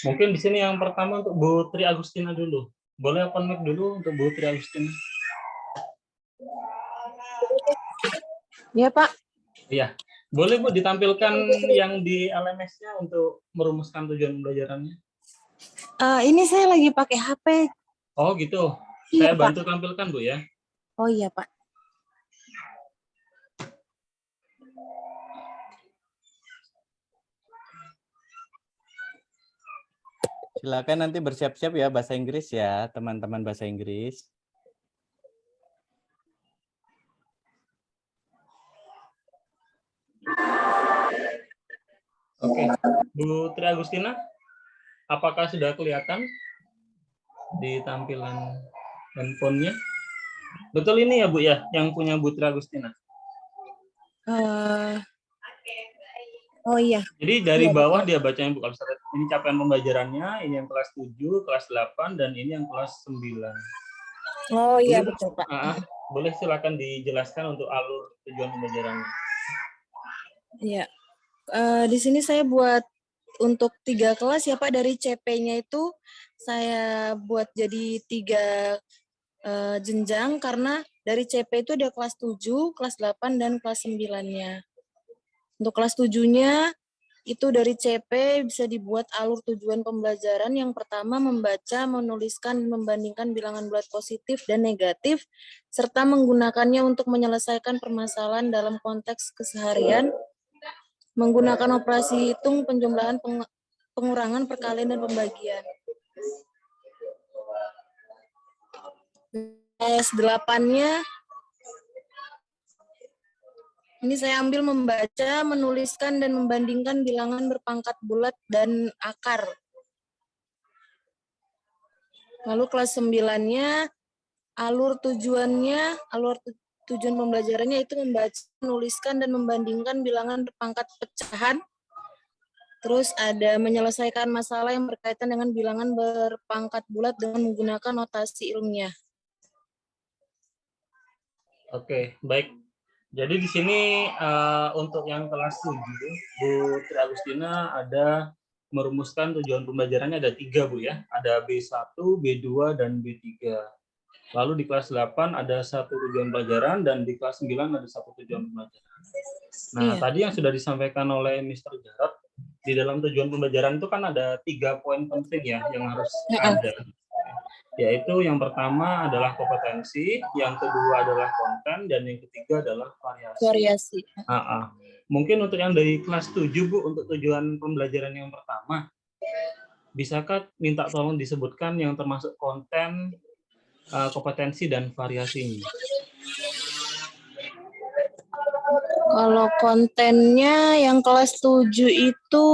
Mungkin di sini yang pertama untuk Bu Tri Agustina dulu. Boleh open mic dulu untuk Bu Tri Agustina? Iya, Pak. Iya. Boleh Bu ditampilkan yang di LMS-nya untuk merumuskan tujuan pembelajarannya? Ini saya lagi pakai HP. Oh gitu. Iya, Saya bantu tampilkan Bu ya. Oh iya Pak. Silakan nanti bersiap-siap ya bahasa Inggris ya, teman-teman bahasa Inggris. Oke, Bu Tri Agustina, apakah sudah kelihatan di tampilan handphonenya? Betul ini ya Bu ya, yang punya Bu Tri Agustina? Oh iya. Jadi dari bawah dia bacanya Bu, kalau ini capaian pembelajarannya, ini yang kelas 7, kelas 8, dan ini yang kelas 9. Oh iya, Boleh, betul Pak. Boleh silakan dijelaskan untuk alur tujuan pembelajarannya. Iya. Di sini saya buat untuk 3 kelas ya Pak, dari CP-nya itu saya buat jadi 3 jenjang karena dari CP itu ada kelas 7, kelas 8, dan kelas 9-nya. Untuk kelas 7-nya itu dari CP bisa dibuat alur tujuan pembelajaran. Yang pertama membaca, menuliskan, membandingkan bilangan bulat positif dan negatif, serta menggunakannya untuk menyelesaikan permasalahan dalam konteks keseharian Menggunakan operasi hitung penjumlahan, pengurangan, perkalian, dan pembagian. S8-nya, ini saya ambil membaca, menuliskan, dan membandingkan bilangan berpangkat bulat dan akar. Lalu kelas 9-nya, alur tujuan pembelajarannya itu membaca, menuliskan, dan membandingkan bilangan berpangkat pecahan. Terus ada menyelesaikan masalah yang berkaitan dengan bilangan berpangkat bulat dengan menggunakan notasi ilmiah. Oke, baik. Jadi di sini untuk yang kelas 7, Bu Tri Agustina ada merumuskan tujuan pembelajarannya ada 3, Bu ya. Ada B1, B2, dan B3. Lalu di kelas 8 ada 1 tujuan pelajaran dan di kelas 9 ada 1 tujuan pembelajaran. Nah, tadi yang sudah disampaikan oleh Mr. Jarod, di dalam tujuan pembelajaran itu kan ada 3 poin penting ya yang harus ada. Yaitu yang pertama adalah kompetensi, yang kedua adalah konten, dan yang ketiga adalah variasi. Mungkin untuk yang dari kelas 7, Bu, untuk tujuan pembelajaran yang pertama, bisakah minta tolong disebutkan yang termasuk konten, kompetensi, dan variasinya? Kalau kontennya yang kelas 7 itu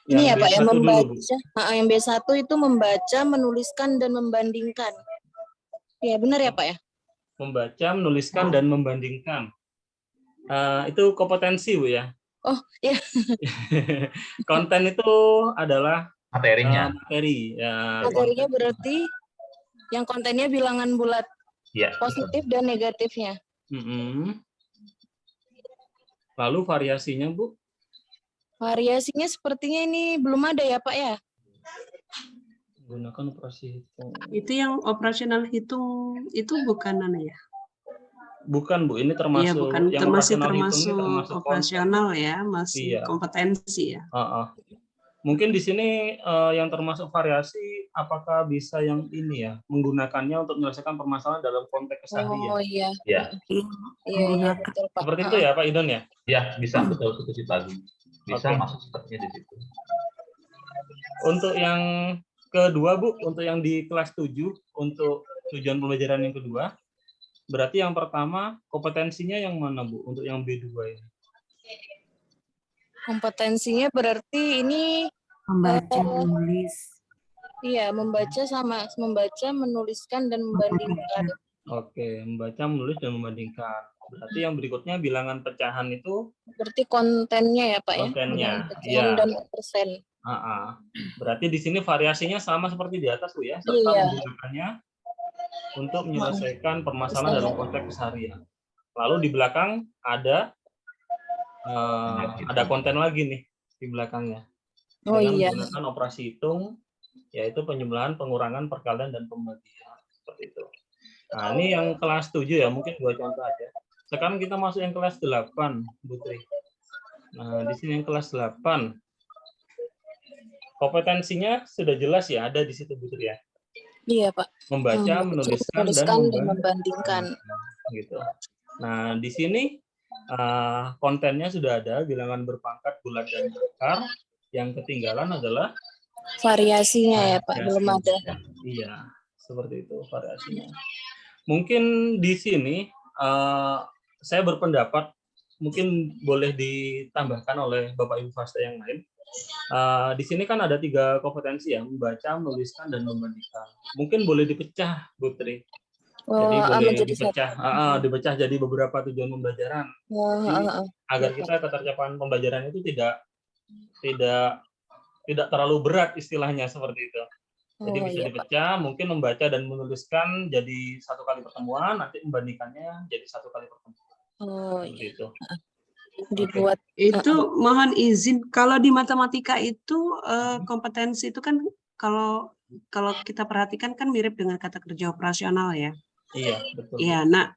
Yang ini ya Pak ya, B1 membaca. Yang B1 itu membaca, menuliskan, dan membandingkan. Ya benar ya Pak ya? Membaca, menuliskan, dan membandingkan. Itu kompetensi, Bu ya. Oh iya. Konten itu adalah materinya. Materi. Ya, materinya berarti yang kontennya bilangan bulat, ya, positif dan negatifnya. Lalu variasinya, Bu? Variasinya sepertinya ini belum ada ya Pak ya? Gunakan operasi hitung. Itu yang operasional hitung itu bukan ya? Bukan, Bu. Ini termasuk ya, bukan, yang termasuk operasional ya, masih kompetensi ya. Mungkin di sini yang termasuk variasi, apakah bisa yang ini ya, menggunakannya untuk menyelesaikan permasalahan dalam konteks keseharian? Oh iya. Ya. Iya, betul Pak. Seperti itu ya Pak Idon ya? Ya, bisa, betul seperti tadi. Bisa masuk sepertinya di situ. Untuk yang kedua, Bu, untuk yang di kelas 7, untuk tujuan pembelajaran yang kedua, berarti yang pertama kompetensinya yang mana, Bu, untuk yang B2 ini? Kompetensinya berarti ini membaca, menulis. Iya, membaca, menuliskan, dan membandingkan. Oke, membaca, menulis, dan membandingkan. Berarti yang berikutnya bilangan pecahan itu? Berarti kontennya ya Pak ya? Kontennya, ya. Dan persen. Berarti di sini variasinya sama seperti di atas, Bu ya, serta menggunakannya untuk menyelesaikan permasalahan dalam konteks keseharian. Lalu di belakang ada konten lagi nih di belakangnya. Dengan menggunakan operasi hitung, yaitu penjumlahan, pengurangan, perkalian, dan pembagian. Seperti itu. Nah, ini yang kelas 7 ya, mungkin 2 contoh aja. Sekarang kita masuk yang kelas 8, Bu Tri. Nah, di sini yang kelas 8. Kompetensinya sudah jelas ya, ada di situ, Bu Tri ya? Iya, Pak. Membaca, menuliskan, dan membandingkan. Gitu. Nah, di sini kontennya sudah ada, bilangan berpangkat bulat dan akar. Yang ketinggalan adalah variasinya ya Pak, belum ada. Iya, seperti itu variasinya. Mungkin di sini saya berpendapat mungkin boleh ditambahkan oleh Bapak Ibu Fasta yang lain. Di sini kan ada 3 kompetensi ya, membaca, menuliskan, dan membandingkan. Mungkin boleh dipecah, Bu Tri. Jadi boleh dipecah jadi beberapa tujuan pembelajaran. Agar kita ketercapaian pembelajaran itu tidak terlalu berat istilahnya seperti itu. Jadi bisa dipecah, mungkin membaca dan menuliskan jadi 1 kali pertemuan, nanti membandingkannya jadi 1 kali pertemuan. Gitu. Dibuat itu mohon izin, kalau di matematika itu kompetensi itu kan kalau kita perhatikan kan mirip dengan kata kerja operasional ya. Iya, betul. Iya, nah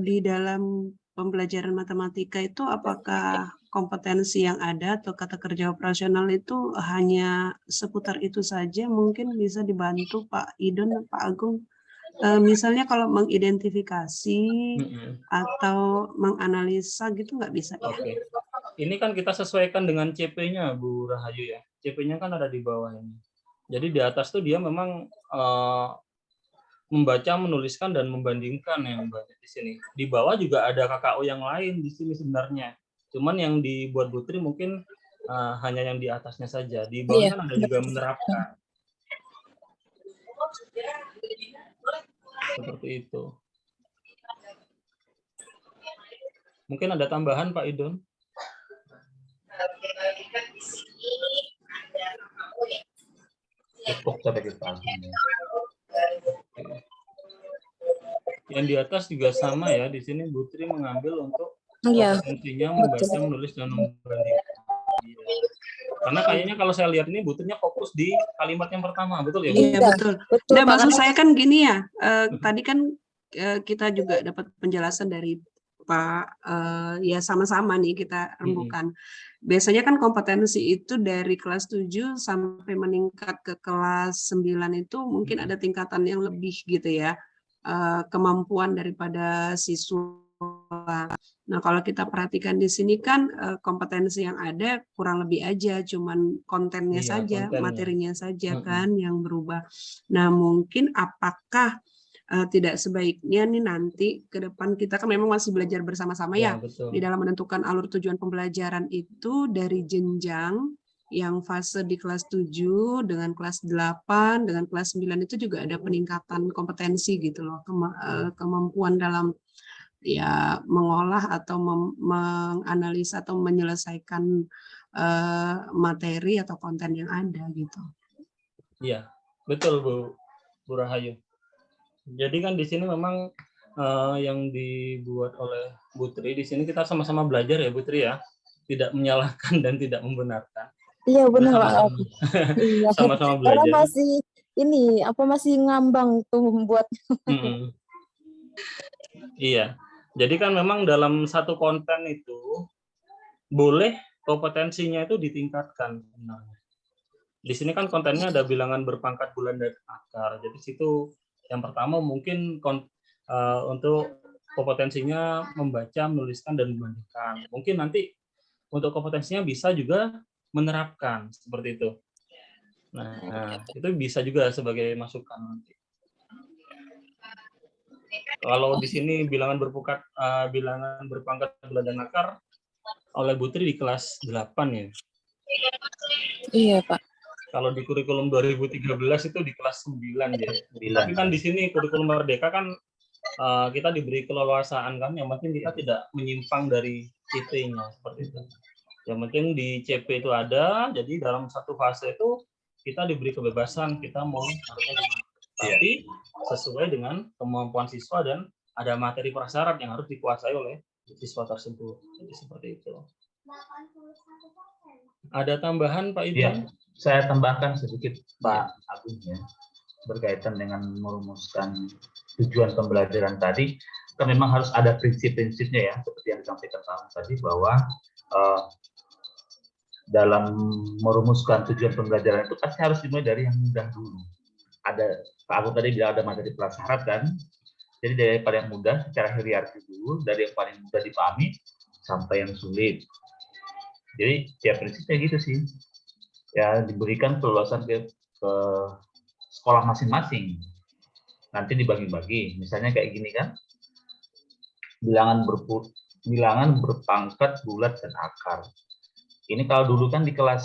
di dalam pembelajaran matematika itu apakah kompetensi yang ada atau kata kerja operasional itu hanya seputar itu saja? Mungkin bisa dibantu Pak Idon, Pak Agung Misalnya kalau mengidentifikasi atau menganalisa gitu nggak bisa ya? Oke. Ini kan kita sesuaikan dengan CP-nya, Bu Rahayu ya. CP-nya kan ada di bawah ini. Jadi di atas tuh dia memang membaca, menuliskan, dan membandingkan yang banyak di sini. Di bawah juga ada KKO yang lain di sini sebenarnya. Cuman yang dibuat Putri mungkin hanya yang di atasnya saja. Di bawah kan ada juga menerapkan. Seperti itu. Mungkin ada tambahan Pak Idon? Cukup sampai kita. Yang di atas juga sama ya. Di sini Putri mengambil untuk kompetensinya membaca, menulis, dan membandingkan. Karena kayaknya kalau saya lihat ini Putrinya fokus di kalimat yang pertama, betul ya Bu? Iya betul. Nah, maksud saya kan gini ya. Tadi kan kita juga dapat penjelasan dari Pak, ya sama-sama nih kita rembukan. Biasanya kan kompetensi itu dari kelas 7 sampai meningkat ke kelas 9 itu mungkin ada tingkatan yang lebih gitu ya, kemampuan daripada siswa. Nah, kalau kita perhatikan di sini kan kompetensi yang ada kurang lebih aja, cuman kontennya saja, materinya saja kan yang berubah. Nah, mungkin apakah tidak sebaiknya nih nanti ke depan kita kan memang masih belajar bersama-sama ya, di dalam menentukan alur tujuan pembelajaran itu dari jenjang yang fase di kelas 7 dengan kelas 8 dengan kelas 9 itu juga ada peningkatan kompetensi gitu loh, kemampuan dalam ya mengolah atau menganalisa atau menyelesaikan materi atau konten yang ada gitu. Iya, betul Bu Rahayu. Jadi kan di sini memang yang dibuat oleh Putri di sini kita sama-sama belajar ya Putri ya, tidak menyalahkan dan tidak membenarkan. Iya benar Pak. Iya. Sama-sama belajar. Karena masih ngambang tuh membuat. Iya. Jadi kan memang dalam satu konten itu boleh kompetensinya itu ditingkatkan sebenarnya. Di sini kan kontennya ada bilangan berpangkat bulan dan akar. Jadi situ yang pertama mungkin untuk kompetensinya membaca, menuliskan, dan membandingkan. Mungkin nanti untuk kompetensinya bisa juga menerapkan seperti itu. Nah, itu bisa juga sebagai masukan nanti. Kalau di sini bilangan berpangkat bulan dan akar oleh Putri di kelas 8 ya. Iya, Pak. Kalau di kurikulum 2013 itu di kelas 9 ya. Tapi kan di sini kurikulum Merdeka kan kita diberi keleluasaan kan, yang penting kita tidak menyimpang dari CP-nya seperti itu. Yang penting di CP itu ada, jadi dalam satu fase itu kita diberi kebebasan kita mau tapi sesuai dengan kemampuan siswa dan ada materi prasyarat yang harus dikuasai oleh siswa tersebut. Jadi seperti itu. Ada tambahan Pak Idon? Ya, saya tambahkan sedikit Pak Agung ya, berkaitan dengan merumuskan tujuan pembelajaran tadi. Kan memang harus ada prinsip-prinsipnya ya, seperti yang disampaikan Pak tadi bahwa dalam merumuskan tujuan pembelajaran itu pasti harus dimulai dari yang mudah dulu. Ada Pak Agung tadi bilang ada materi prasyarat kan, jadi dari yang paling mudah secara hierarki dulu, dari yang paling mudah dipahami sampai yang sulit. Jadi ya prinsipnya gitu sih, ya diberikan keleluasan ke sekolah masing-masing, nanti dibagi-bagi, misalnya kayak gini kan, bilangan berpangkat bulat dan akar. Ini kalau dulu kan di kelas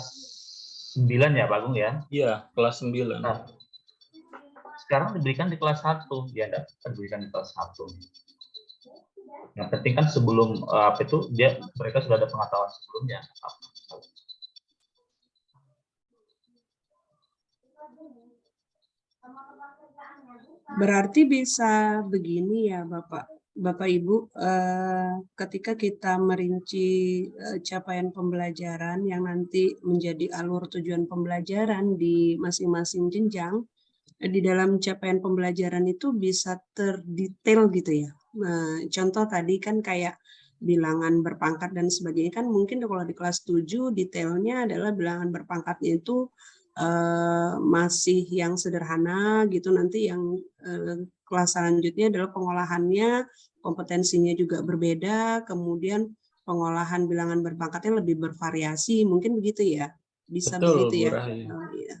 9 ya Pak Agung ya? Iya, kelas 9. Nah, sekarang diberikan di kelas 1, ya enggak diberikan di kelas 1. Yang penting kan sebelum mereka sudah ada pengetahuan sebelumnya. Berarti bisa begini ya Bapak Ibu, ketika kita merinci capaian pembelajaran yang nanti menjadi alur tujuan pembelajaran di masing-masing jenjang, di dalam capaian pembelajaran itu bisa terdetail gitu ya. Nah, contoh tadi kan kayak bilangan berpangkat dan sebagainya kan mungkin kalau di kelas 7 detailnya adalah bilangan berpangkatnya itu masih yang sederhana gitu, nanti yang kelas selanjutnya adalah pengolahannya, kompetensinya juga berbeda, kemudian pengolahan bilangan berpangkatnya lebih bervariasi, mungkin begitu ya? Bisa Betul, begitu Bu ya? Rahayu. Oh, iya.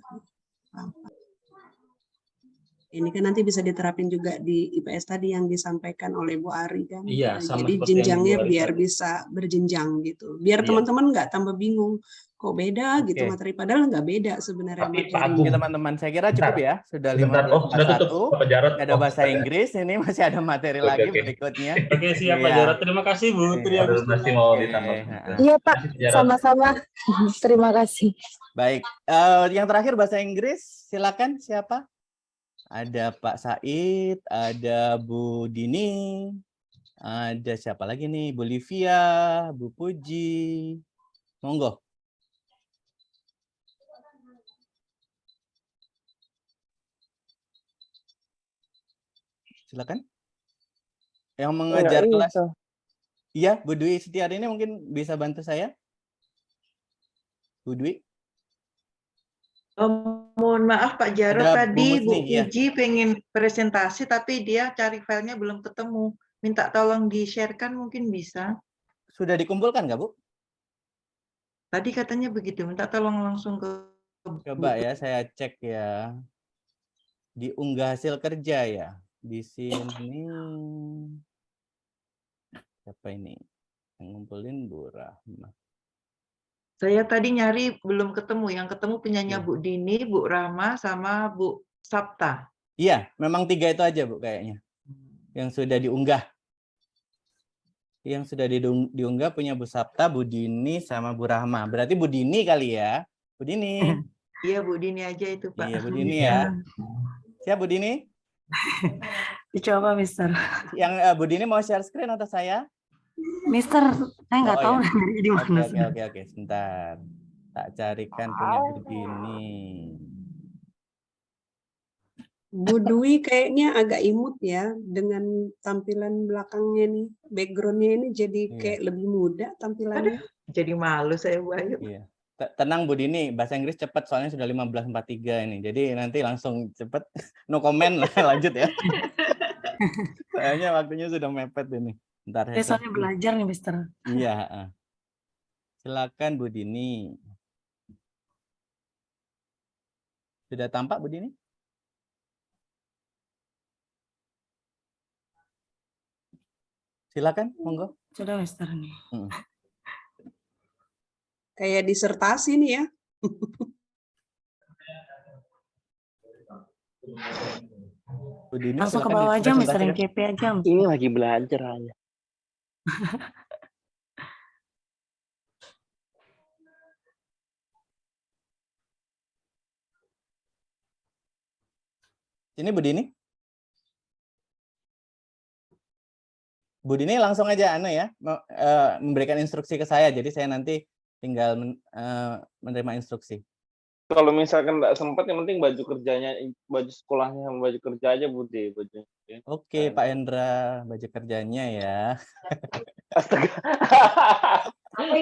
Ini kan nanti bisa diterapin juga di IPS tadi yang disampaikan oleh Bu Ari kan. Iya, sama Jadi seperti yang jenjangnya Bu Ari biar tadi. bisa berjenjang gitu. Biar Iya. teman-teman nggak tambah bingung. Kok beda gitu Oke. materi, padahal nggak beda sebenarnya Tapi Pak materinya. Agung, Oke teman-teman, saya kira cukup ya. Sudah sebentar. Oh, sudah tutup 15.41. Bapak Jarod. Ada Oh, bahasa Inggris, ini masih ada materi Oke, lagi oke. berikutnya. Oke, siap Pak Iya. Jarod. Terima kasih Bu Tri Iya. Agustina. Masih mau Oke, ditambah. Iya Pak, Masih Jarod. sama-sama. Terima kasih. Baik, yang terakhir bahasa Inggris, silakan siapa? Ada Pak Said, ada Bu Dini, ada siapa lagi nih? Bu Livia, Bu Puji, monggo. Silakan. Yang mengajar kelas. Iya, Bu Dwi Setiari ini mungkin bisa bantu saya. Bu Dwi. Mohon maaf Pak Jarod, Ada Bu tadi Bu Musni, iya. Puji pengen presentasi tapi dia cari filenya belum ketemu. Minta tolong di-share-kan mungkin bisa. Sudah dikumpulkan nggak, Bu? Tadi katanya begitu, minta tolong langsung ke Coba ya, saya cek ya. Diunggah hasil kerja ya. Di sini. Siapa ini? Yang ngumpulin Bu Rahma. Saya tadi nyari belum ketemu, yang ketemu penyanyi Bu Dini, Bu Rahma, sama Bu Sabta. Iya, memang 3 itu aja Bu kayaknya. Yang sudah diunggah. Yang sudah diunggah punya Bu Sabta, Bu Dini, sama Bu Rahma. Berarti Bu Dini kali ya. Bu Dini. Iya Bu Dini aja itu Pak. Iya Bu Dini ya. Siap Bu Dini? Dicoba, Mister. Yang Bu Dini mau share screen atau saya? Mister, saya nggak tahu iya. dari di mana. Oke. Sebentar. Tak carikan punya Bu Dini. Bu Dwi kayaknya agak imut ya dengan tampilan belakangnya nih. Backgroundnya ini jadi kayak lebih muda tampilannya. Jadi malu saya Bu Ayu. Iya. Tenang Bu Dini, bahasa Inggris cepat soalnya sudah 15:43 ini. Jadi nanti langsung cepat, no comment lah, lanjut ya. Kayaknya waktunya sudah mepet ini. Bentar, Saya soalnya belajar nih, Mister. Iya. Silakan Bu Dini. Sudah tampak Bu Dini? Silakan, monggo. Sudah, Mister nih. Kayak disertasi nih ya. Bu Dini, Langsung ke silakan bawah aja, Mister, yang dipresentasikan. KP aja. Ini lagi belajar hanya. Sini Bu Dini. Bu Dini langsung aja ya, memberikan instruksi ke saya. Jadi saya nanti tinggal menerima instruksi. Kalau misalkan nggak sempat, yang penting baju kerjanya, baju sekolahnya sama baju kerja aja Budi. Baju. Oke, Pak Hendra, baju kerjanya ya. Astaga.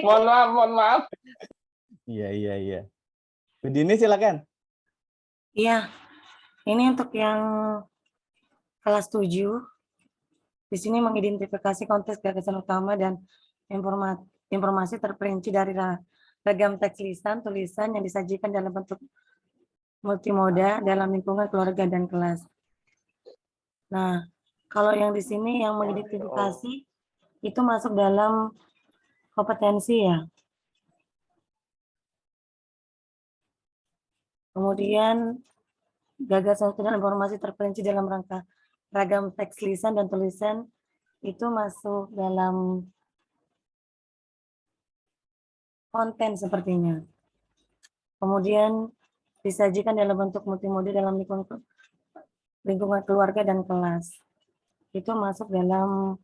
Mohon maaf. Iya. Bu Dini silakan. Iya, ini untuk yang kelas 7. Di sini mengidentifikasi konteks gagasan utama dan informasi terperinci dari ragam teks lisan, tulisan yang disajikan dalam bentuk multimoda dalam lingkungan keluarga dan kelas. Nah, kalau yang di sini yang mengidentifikasi itu masuk dalam kompetensi ya. Kemudian gagasan dan informasi terperinci dalam rangka ragam teks lisan dan tulisan itu masuk dalam konten sepertinya. Kemudian disajikan dalam bentuk multimoda dalam lingkungan keluarga dan kelas. Itu masuk dalam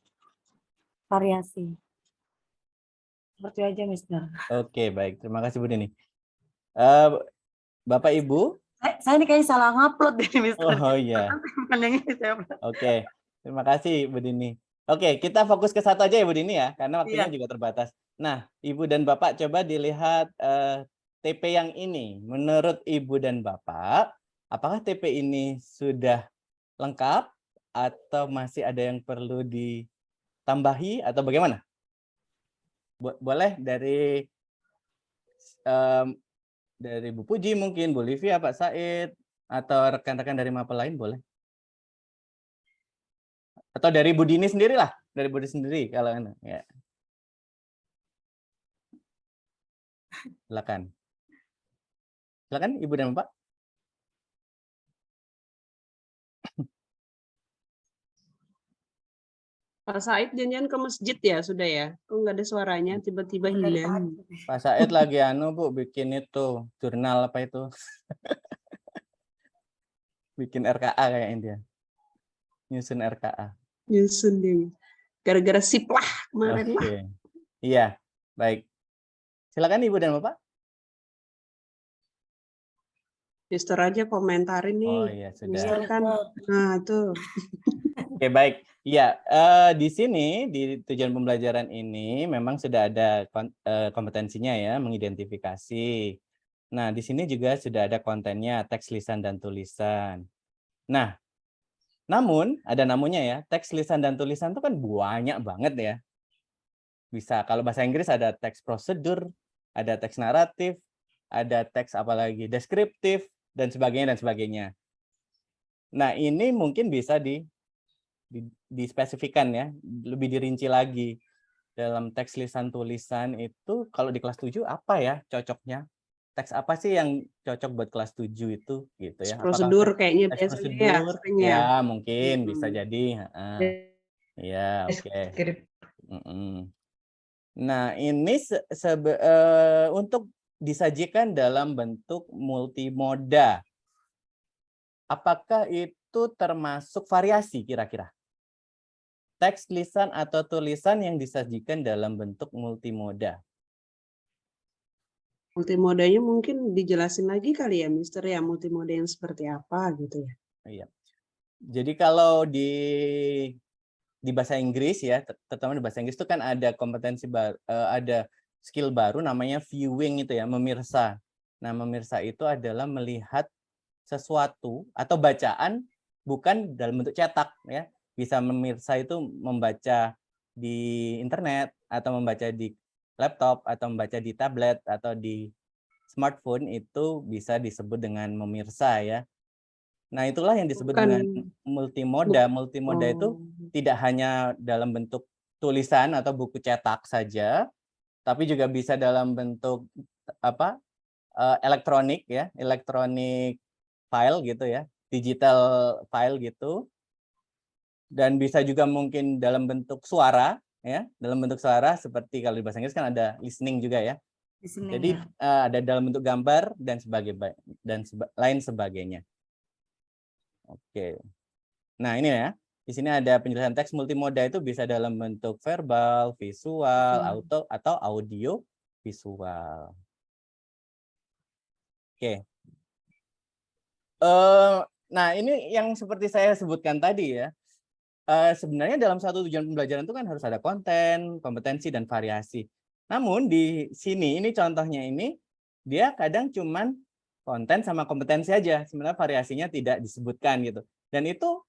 variasi. Seperti aja, Mister. Oke, baik. Terima kasih Bu Dini. Bapak Ibu? Saya ini kayaknya salah ngupload deh, Mister. Oh iya. Oke, terima kasih Bu Dini. Oke, kita fokus ke satu aja ya Bu Dini ya, karena waktunya juga terbatas. Nah, Ibu dan Bapak coba dilihat TP yang ini. Menurut Ibu dan Bapak, apakah TP ini sudah lengkap atau masih ada yang perlu ditambahi atau bagaimana? Boleh dari Bu Puji mungkin, Bu Livia, Pak Said, atau rekan-rekan dari Mapel lain boleh. Atau dari Bu Dini sendiri lah, dari Bu Dini sendiri kalau ya. Silakan. Silakan Ibu dan Bapak. Pak Said janjian ke masjid ya sudah ya? Kok nggak ada suaranya tiba-tiba hilang? Pak Said lagi Bu bikin itu jurnal apa itu? Bikin RKA kayaknya dia. Nyusun RKA. Nyusun dia. Gara-gara sip lah kemarin lah. Iya, baik. Silakan Ibu dan Bapak. Mister aja komentarin nih. Oh iya, sudah. Mister kan. Nah, tuh. Oke, baik. Iya, di sini di tujuan pembelajaran ini memang sudah ada kompetensinya ya, mengidentifikasi. Nah, di sini juga sudah ada kontennya, teks lisan dan tulisan. Nah, namun ada namunnya ya, teks lisan dan tulisan itu kan banyak banget ya. Bisa kalau bahasa Inggris ada teks prosedur, ada teks naratif, ada teks apalagi deskriptif dan sebagainya dan sebagainya. Nah, ini mungkin bisa dispesifikan ya, lebih dirinci lagi. Dalam teks lisan tulisan itu kalau di kelas 7 apa ya cocoknya? Teks apa sih yang cocok buat kelas 7 itu gitu ya? Prosedur kayaknya teks biasanya prosedur? ya. Mungkin bisa jadi. Ya, oke. Nah, ini untuk disajikan dalam bentuk multimoda. Apakah itu termasuk variasi kira-kira? Teks, lisan, atau tulisan yang disajikan dalam bentuk multimoda. Multimodanya mungkin dijelasin lagi kali ya, Mister ya, multimoda yang seperti apa gitu ya. Iya. Jadi kalau di bahasa Inggris ya, terutama di bahasa Inggris itu kan ada kompetensi ada skill baru namanya viewing itu ya, memirsa. Nah, memirsa itu adalah melihat sesuatu atau bacaan bukan dalam bentuk cetak ya. Bisa memirsa itu membaca di internet atau membaca di laptop atau membaca di tablet atau di smartphone itu bisa disebut dengan memirsa ya. Nah, itulah yang disebut dengan multimoda. Multimoda itu tidak hanya dalam bentuk tulisan atau buku cetak saja, tapi juga bisa dalam bentuk apa? Elektronik ya, elektronik file gitu ya, digital file gitu. Dan bisa juga mungkin dalam bentuk suara ya, dalam bentuk suara seperti kalau di bahasa Inggris kan ada listening juga ya. Jadi ada dalam bentuk gambar dan lain sebagainya. Oke. Nah, ini ya. Di sini ada penjelasan teks multimoda itu bisa dalam bentuk verbal, visual, atau audio visual. Oke. Nah, ini yang seperti saya sebutkan tadi ya. Sebenarnya dalam satu tujuan pembelajaran itu kan harus ada konten, kompetensi, dan variasi. Namun di sini, ini contohnya ini, dia kadang cuman konten sama kompetensi aja. Sebenarnya variasinya tidak disebutkan gitu. Dan itu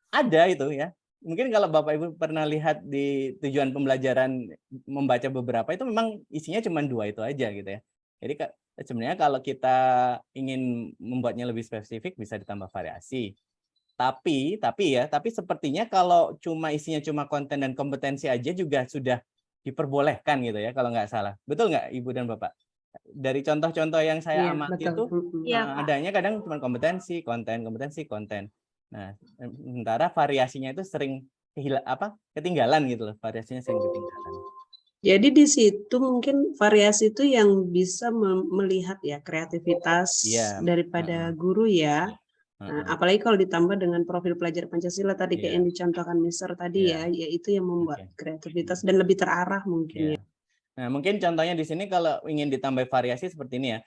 ada itu ya. Mungkin kalau Bapak Ibu pernah lihat di tujuan pembelajaran membaca beberapa itu memang isinya cuma 2 itu aja gitu ya. Jadi sebenarnya kalau kita ingin membuatnya lebih spesifik bisa ditambah variasi. Tapi sepertinya kalau isinya cuma konten dan kompetensi aja juga sudah diperbolehkan gitu ya kalau nggak salah. Betul nggak Ibu dan Bapak? Dari contoh-contoh yang saya amati itu adanya kadang cuma kompetensi, konten. Nah, sementara variasinya itu sering ketinggalan gitu loh. Variasinya sering ketinggalan. Jadi di situ mungkin variasi itu yang bisa melihat ya kreativitas daripada guru ya. Nah, apalagi kalau ditambah dengan profil pelajar Pancasila tadi kayak yang dicontohkan Mister tadi ya, yaitu yang membuat kreativitas dan lebih terarah mungkin ya. Nah, mungkin contohnya di sini kalau ingin ditambah variasi seperti ini ya,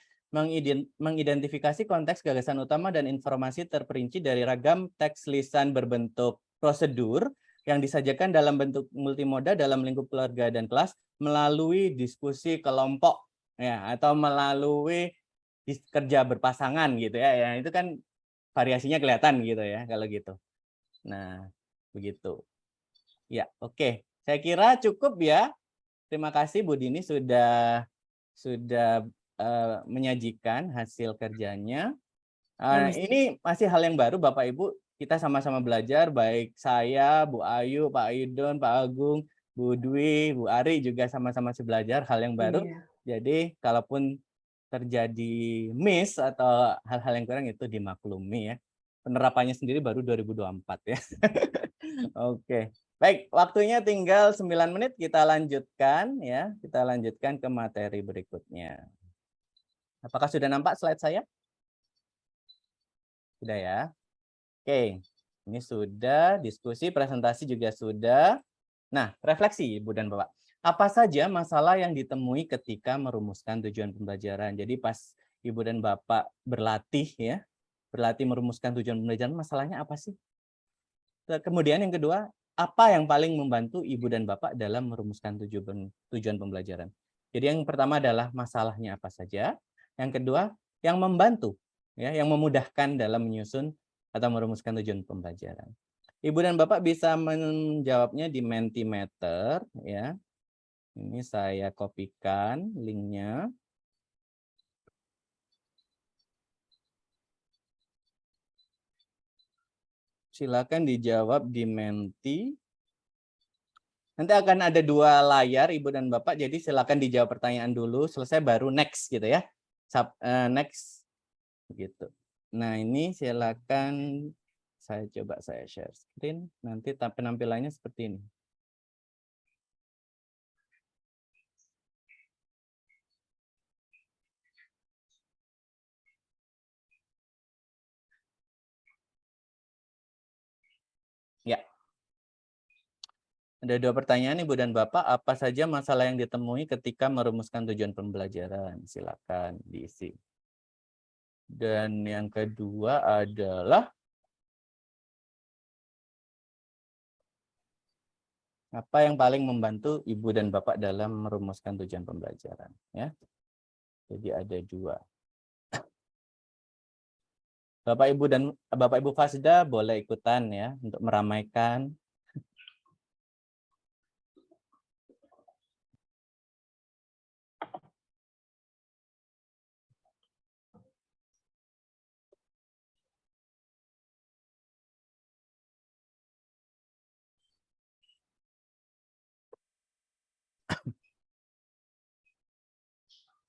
mengidentifikasi konteks gagasan utama dan informasi terperinci dari ragam teks lisan berbentuk prosedur yang disajikan dalam bentuk multimoda dalam lingkup keluarga dan kelas melalui diskusi kelompok ya atau melalui kerja berpasangan gitu ya. Itu kan variasinya kelihatan gitu ya kalau gitu. Nah, begitu. Ya, oke. Saya kira cukup ya. Terima kasih Bu Dini sudah menyajikan hasil kerjanya. Ini masih hal yang baru Bapak Ibu. Kita sama-sama belajar, baik saya, Bu Ayu, Pak Aidon, Pak Agung, Bu Dwi, Bu Ari juga sama-sama belajar hal yang baru. Jadi kalaupun terjadi miss atau hal-hal yang kurang itu dimaklumi ya. Penerapannya sendiri baru 2024 ya. Oke. Baik, waktunya tinggal 9 menit, kita lanjutkan ya. Kita lanjutkan ke materi berikutnya. Apakah sudah nampak slide saya? Sudah ya. Oke. Ini sudah, diskusi, presentasi juga sudah. Nah, refleksi Ibu dan Bapak. Apa saja masalah yang ditemui ketika merumuskan tujuan pembelajaran? Jadi pas Ibu dan Bapak berlatih ya, berlatih merumuskan tujuan pembelajaran, masalahnya apa sih? Kemudian yang kedua, apa yang paling membantu Ibu dan Bapak dalam merumuskan tujuan pembelajaran? Jadi yang pertama adalah masalahnya apa saja. Yang kedua, yang membantu, ya, yang memudahkan dalam menyusun atau merumuskan tujuan pembelajaran. Ibu dan Bapak bisa menjawabnya di Mentimeter, ya. Ini saya kopikan linknya. Silakan dijawab di Menti. Nanti akan ada 2 layar Ibu dan Bapak, jadi silakan dijawab pertanyaan dulu, selesai baru next gitu ya. Next gitu. Nah, ini silakan saya coba saya share screen, nanti penampilannya seperti ini. Ya. Ada 2 pertanyaan Ibu dan Bapak, apa saja masalah yang ditemui ketika merumuskan tujuan pembelajaran? Silakan diisi. Dan yang kedua adalah apa yang paling membantu Ibu dan Bapak dalam merumuskan tujuan pembelajaran? Ya. Jadi ada 2. Bapak Ibu Fasda boleh ikutan ya untuk meramaikan.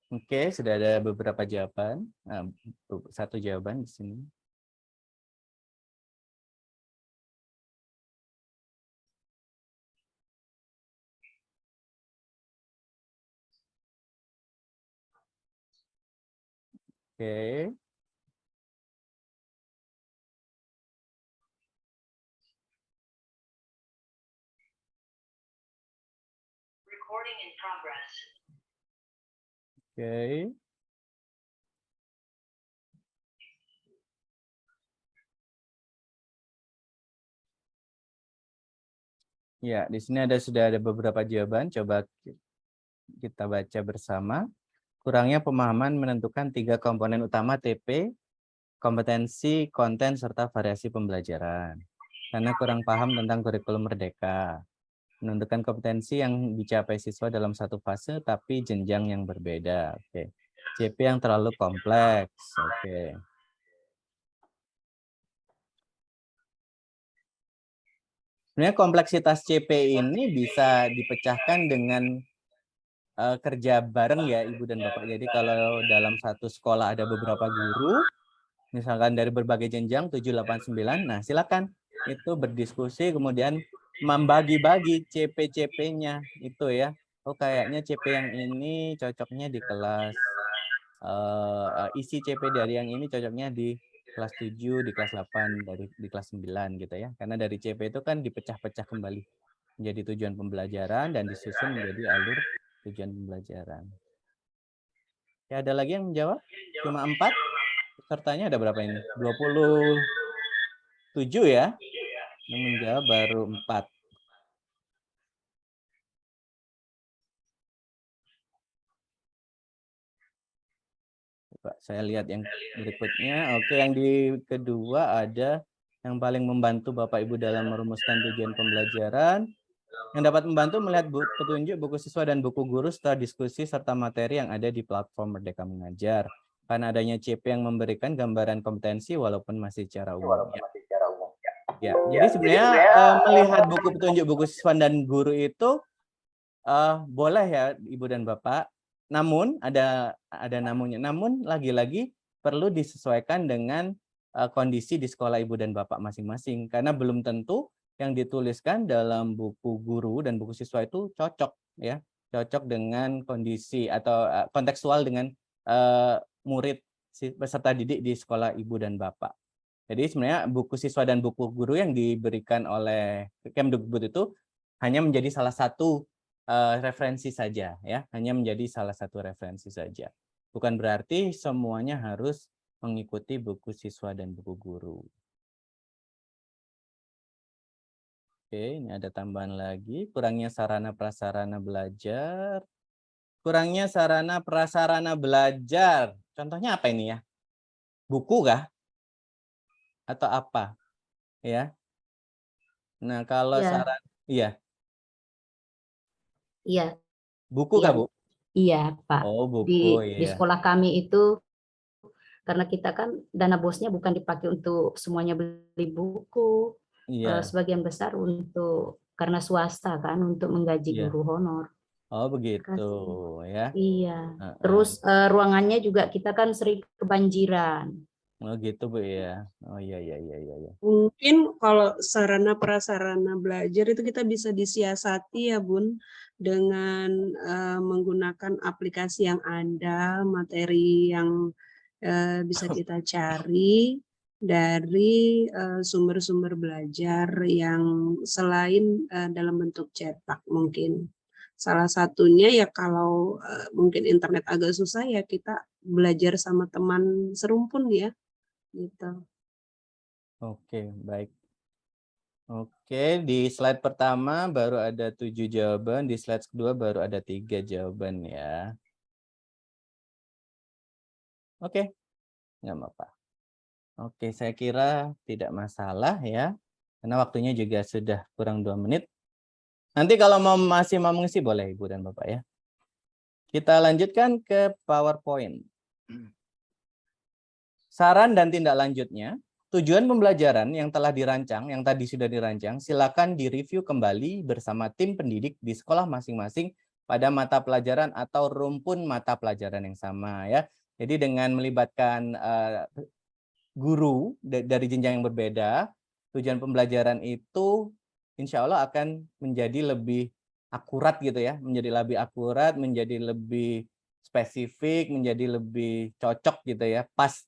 Oke, sudah ada beberapa jawaban. Satu jawaban di sini. Oke. Recording in progress. Oke. Ya, di sini sudah ada beberapa jawaban. Coba kita baca bersama. Kurangnya pemahaman menentukan 3 komponen utama TP, kompetensi, konten, serta variasi pembelajaran. Karena kurang paham tentang kurikulum merdeka. Menentukan kompetensi yang dicapai siswa dalam satu fase, tapi jenjang yang berbeda. Oke. CP yang terlalu kompleks. Oke. Sebenarnya kompleksitas CP ini bisa dipecahkan dengan kerja bareng ya Ibu dan Bapak. Jadi kalau dalam satu sekolah ada beberapa guru, misalkan dari berbagai jenjang 7, 8, 9, nah silakan itu berdiskusi kemudian membagi-bagi CP-CP-nya itu ya. Oh kayaknya CP yang ini cocoknya di kelas, isi CP dari yang ini cocoknya di kelas 7, di kelas 8, di kelas 9 gitu ya. Karena dari CP itu kan dipecah-pecah kembali menjadi tujuan pembelajaran dan disusun menjadi alur tujuan pembelajaran. Ya, ada lagi yang menjawab? Cuma 4? Pesertanya ada berapa ini? 27 ya? Yang menjawab baru 4. Coba saya lihat yang berikutnya. Oke, yang di kedua ada yang paling membantu Bapak Ibu dalam merumuskan tujuan pembelajaran, yang dapat membantu melihat petunjuk buku siswa dan buku guru setelah diskusi serta materi yang ada di platform Merdeka Mengajar. Karena adanya CP yang memberikan gambaran kompetensi walaupun masih secara umum. Ya, jadi sebenarnya melihat buku petunjuk buku siswa dan guru itu boleh ya Ibu dan Bapak. Namun ada namunnya. Namun lagi-lagi perlu disesuaikan dengan kondisi di sekolah Ibu dan Bapak masing-masing, karena belum tentu yang dituliskan dalam buku guru dan buku siswa itu cocok ya, cocok dengan kondisi atau kontekstual dengan murid peserta didik di sekolah Ibu dan Bapak. Jadi sebenarnya buku siswa dan buku guru yang diberikan oleh Kemdikbud itu hanya menjadi salah satu referensi saja ya, hanya menjadi salah satu referensi saja. Bukan berarti semuanya harus mengikuti buku siswa dan buku guru. Oke, ini ada tambahan lagi, kurangnya sarana prasarana belajar. Kurangnya sarana prasarana belajar. Contohnya apa ini ya? Buku kah? Atau apa? Ya. Nah, kalau Ya. saran iya. Iya. Buku Iya, kah, Bu? Iya, Pak. Oh, buku Di ya. sekolah kami itu, karena kita kan dana bosnya bukan dipakai untuk semuanya beli buku, Iya. sebagian besar untuk karena swasta kan untuk menggaji Iya. guru honor. Oh, begitu Kasih. ya. Iya. Terus ruangannya juga kita kan sering kebanjiran. Oh, gitu Bu ya. Oh, iya. Mungkin kalau sarana prasarana belajar itu kita bisa disiasati ya Bun, dengan menggunakan aplikasi yang ada, materi yang bisa kita cari dari sumber-sumber belajar yang selain dalam bentuk cetak mungkin. Salah satunya ya kalau mungkin internet agak susah ya kita belajar sama teman serumpun ya, gitu. Oke, baik. Oke, di slide pertama baru ada 7 jawaban, di slide kedua baru ada 3 jawaban ya. Oke, nggak apa-apa. Oke, saya kira tidak masalah ya, karena waktunya juga sudah kurang 2 menit. Nanti kalau masih mau mengisi boleh Ibu dan Bapak ya. Kita lanjutkan ke PowerPoint. Saran dan tindak lanjutnya. Tujuan pembelajaran yang telah dirancang, yang tadi sudah dirancang, silakan direview kembali bersama tim pendidik di sekolah masing-masing pada mata pelajaran atau rumpun mata pelajaran yang sama ya. Jadi dengan melibatkan guru dari jenjang yang berbeda, tujuan pembelajaran itu insya Allah akan menjadi lebih akurat gitu ya, menjadi lebih akurat, menjadi lebih spesifik, menjadi lebih cocok gitu ya, pas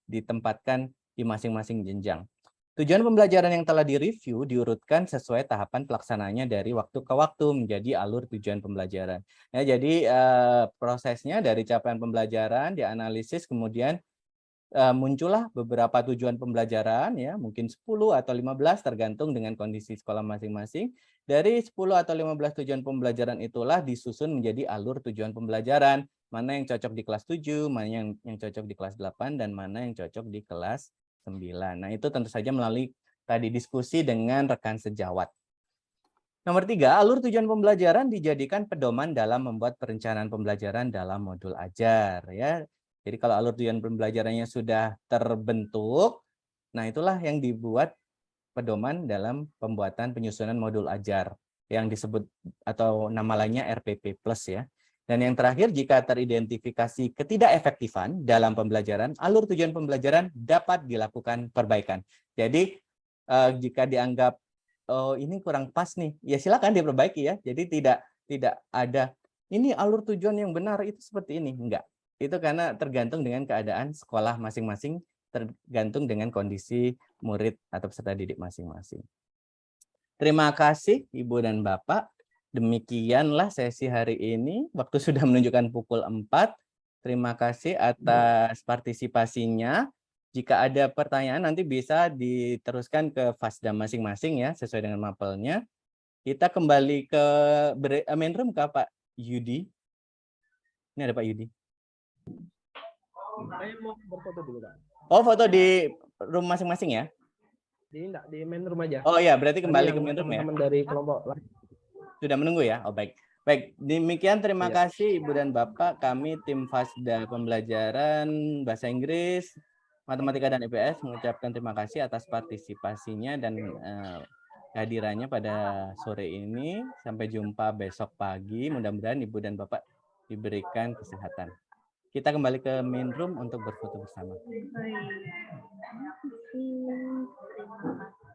ditempatkan di masing-masing jenjang. Tujuan pembelajaran yang telah direview diurutkan sesuai tahapan pelaksanaannya dari waktu ke waktu menjadi alur tujuan pembelajaran. Ya, jadi prosesnya dari capaian pembelajaran dianalisis, kemudian muncullah beberapa tujuan pembelajaran ya, mungkin 10 atau 15 tergantung dengan kondisi sekolah masing-masing. Dari 10 atau 15 tujuan pembelajaran itulah disusun menjadi alur tujuan pembelajaran. Mana yang cocok di kelas 7, mana yang cocok di kelas 8, dan mana yang cocok di kelas 9. Nah, itu tentu saja melalui tadi diskusi dengan rekan sejawat. Nomor 3, alur tujuan pembelajaran dijadikan pedoman dalam membuat perencanaan pembelajaran dalam modul ajar ya. Jadi kalau alur tujuan pembelajarannya sudah terbentuk, nah itulah yang dibuat pedoman dalam pembuatan penyusunan modul ajar yang disebut atau nama lainnya RPP Plus ya. Dan yang terakhir, jika teridentifikasi ketidakefektifan dalam pembelajaran, alur tujuan pembelajaran dapat dilakukan perbaikan. Jadi jika dianggap oh ini kurang pas nih, ya silakan diperbaiki ya. Jadi tidak ada ini alur tujuan yang benar itu seperti ini, enggak. Itu karena tergantung dengan keadaan sekolah masing-masing, tergantung dengan kondisi murid atau peserta didik masing-masing. Terima kasih Ibu dan Bapak. Demikianlah sesi hari ini. Waktu sudah menunjukkan pukul 4. Terima kasih atas partisipasinya. Jika ada pertanyaan nanti bisa diteruskan ke Fasda masing-masing ya, sesuai dengan mapelnya. Kita kembali ke main room ke Pak Yudi. Ini ada Pak Yudi. Saya mau berfoto dulu, Pak. Oh, foto di room masing-masing ya? di main room aja. Oh iya, berarti kembali Tadi ke main room ya. teman-teman dari kelompok lain. Sudah menunggu ya? Oh baik. Baik, demikian terima Iya. kasih Ibu dan Bapak. Kami tim Fasda Pembelajaran Bahasa Inggris, Matematika dan IPS mengucapkan terima kasih atas partisipasinya dan kehadirannya pada sore ini. Sampai jumpa besok pagi. Mudah-mudahan Ibu dan Bapak diberikan kesehatan. Kita kembali ke main room untuk berfoto bersama. Terima kasih.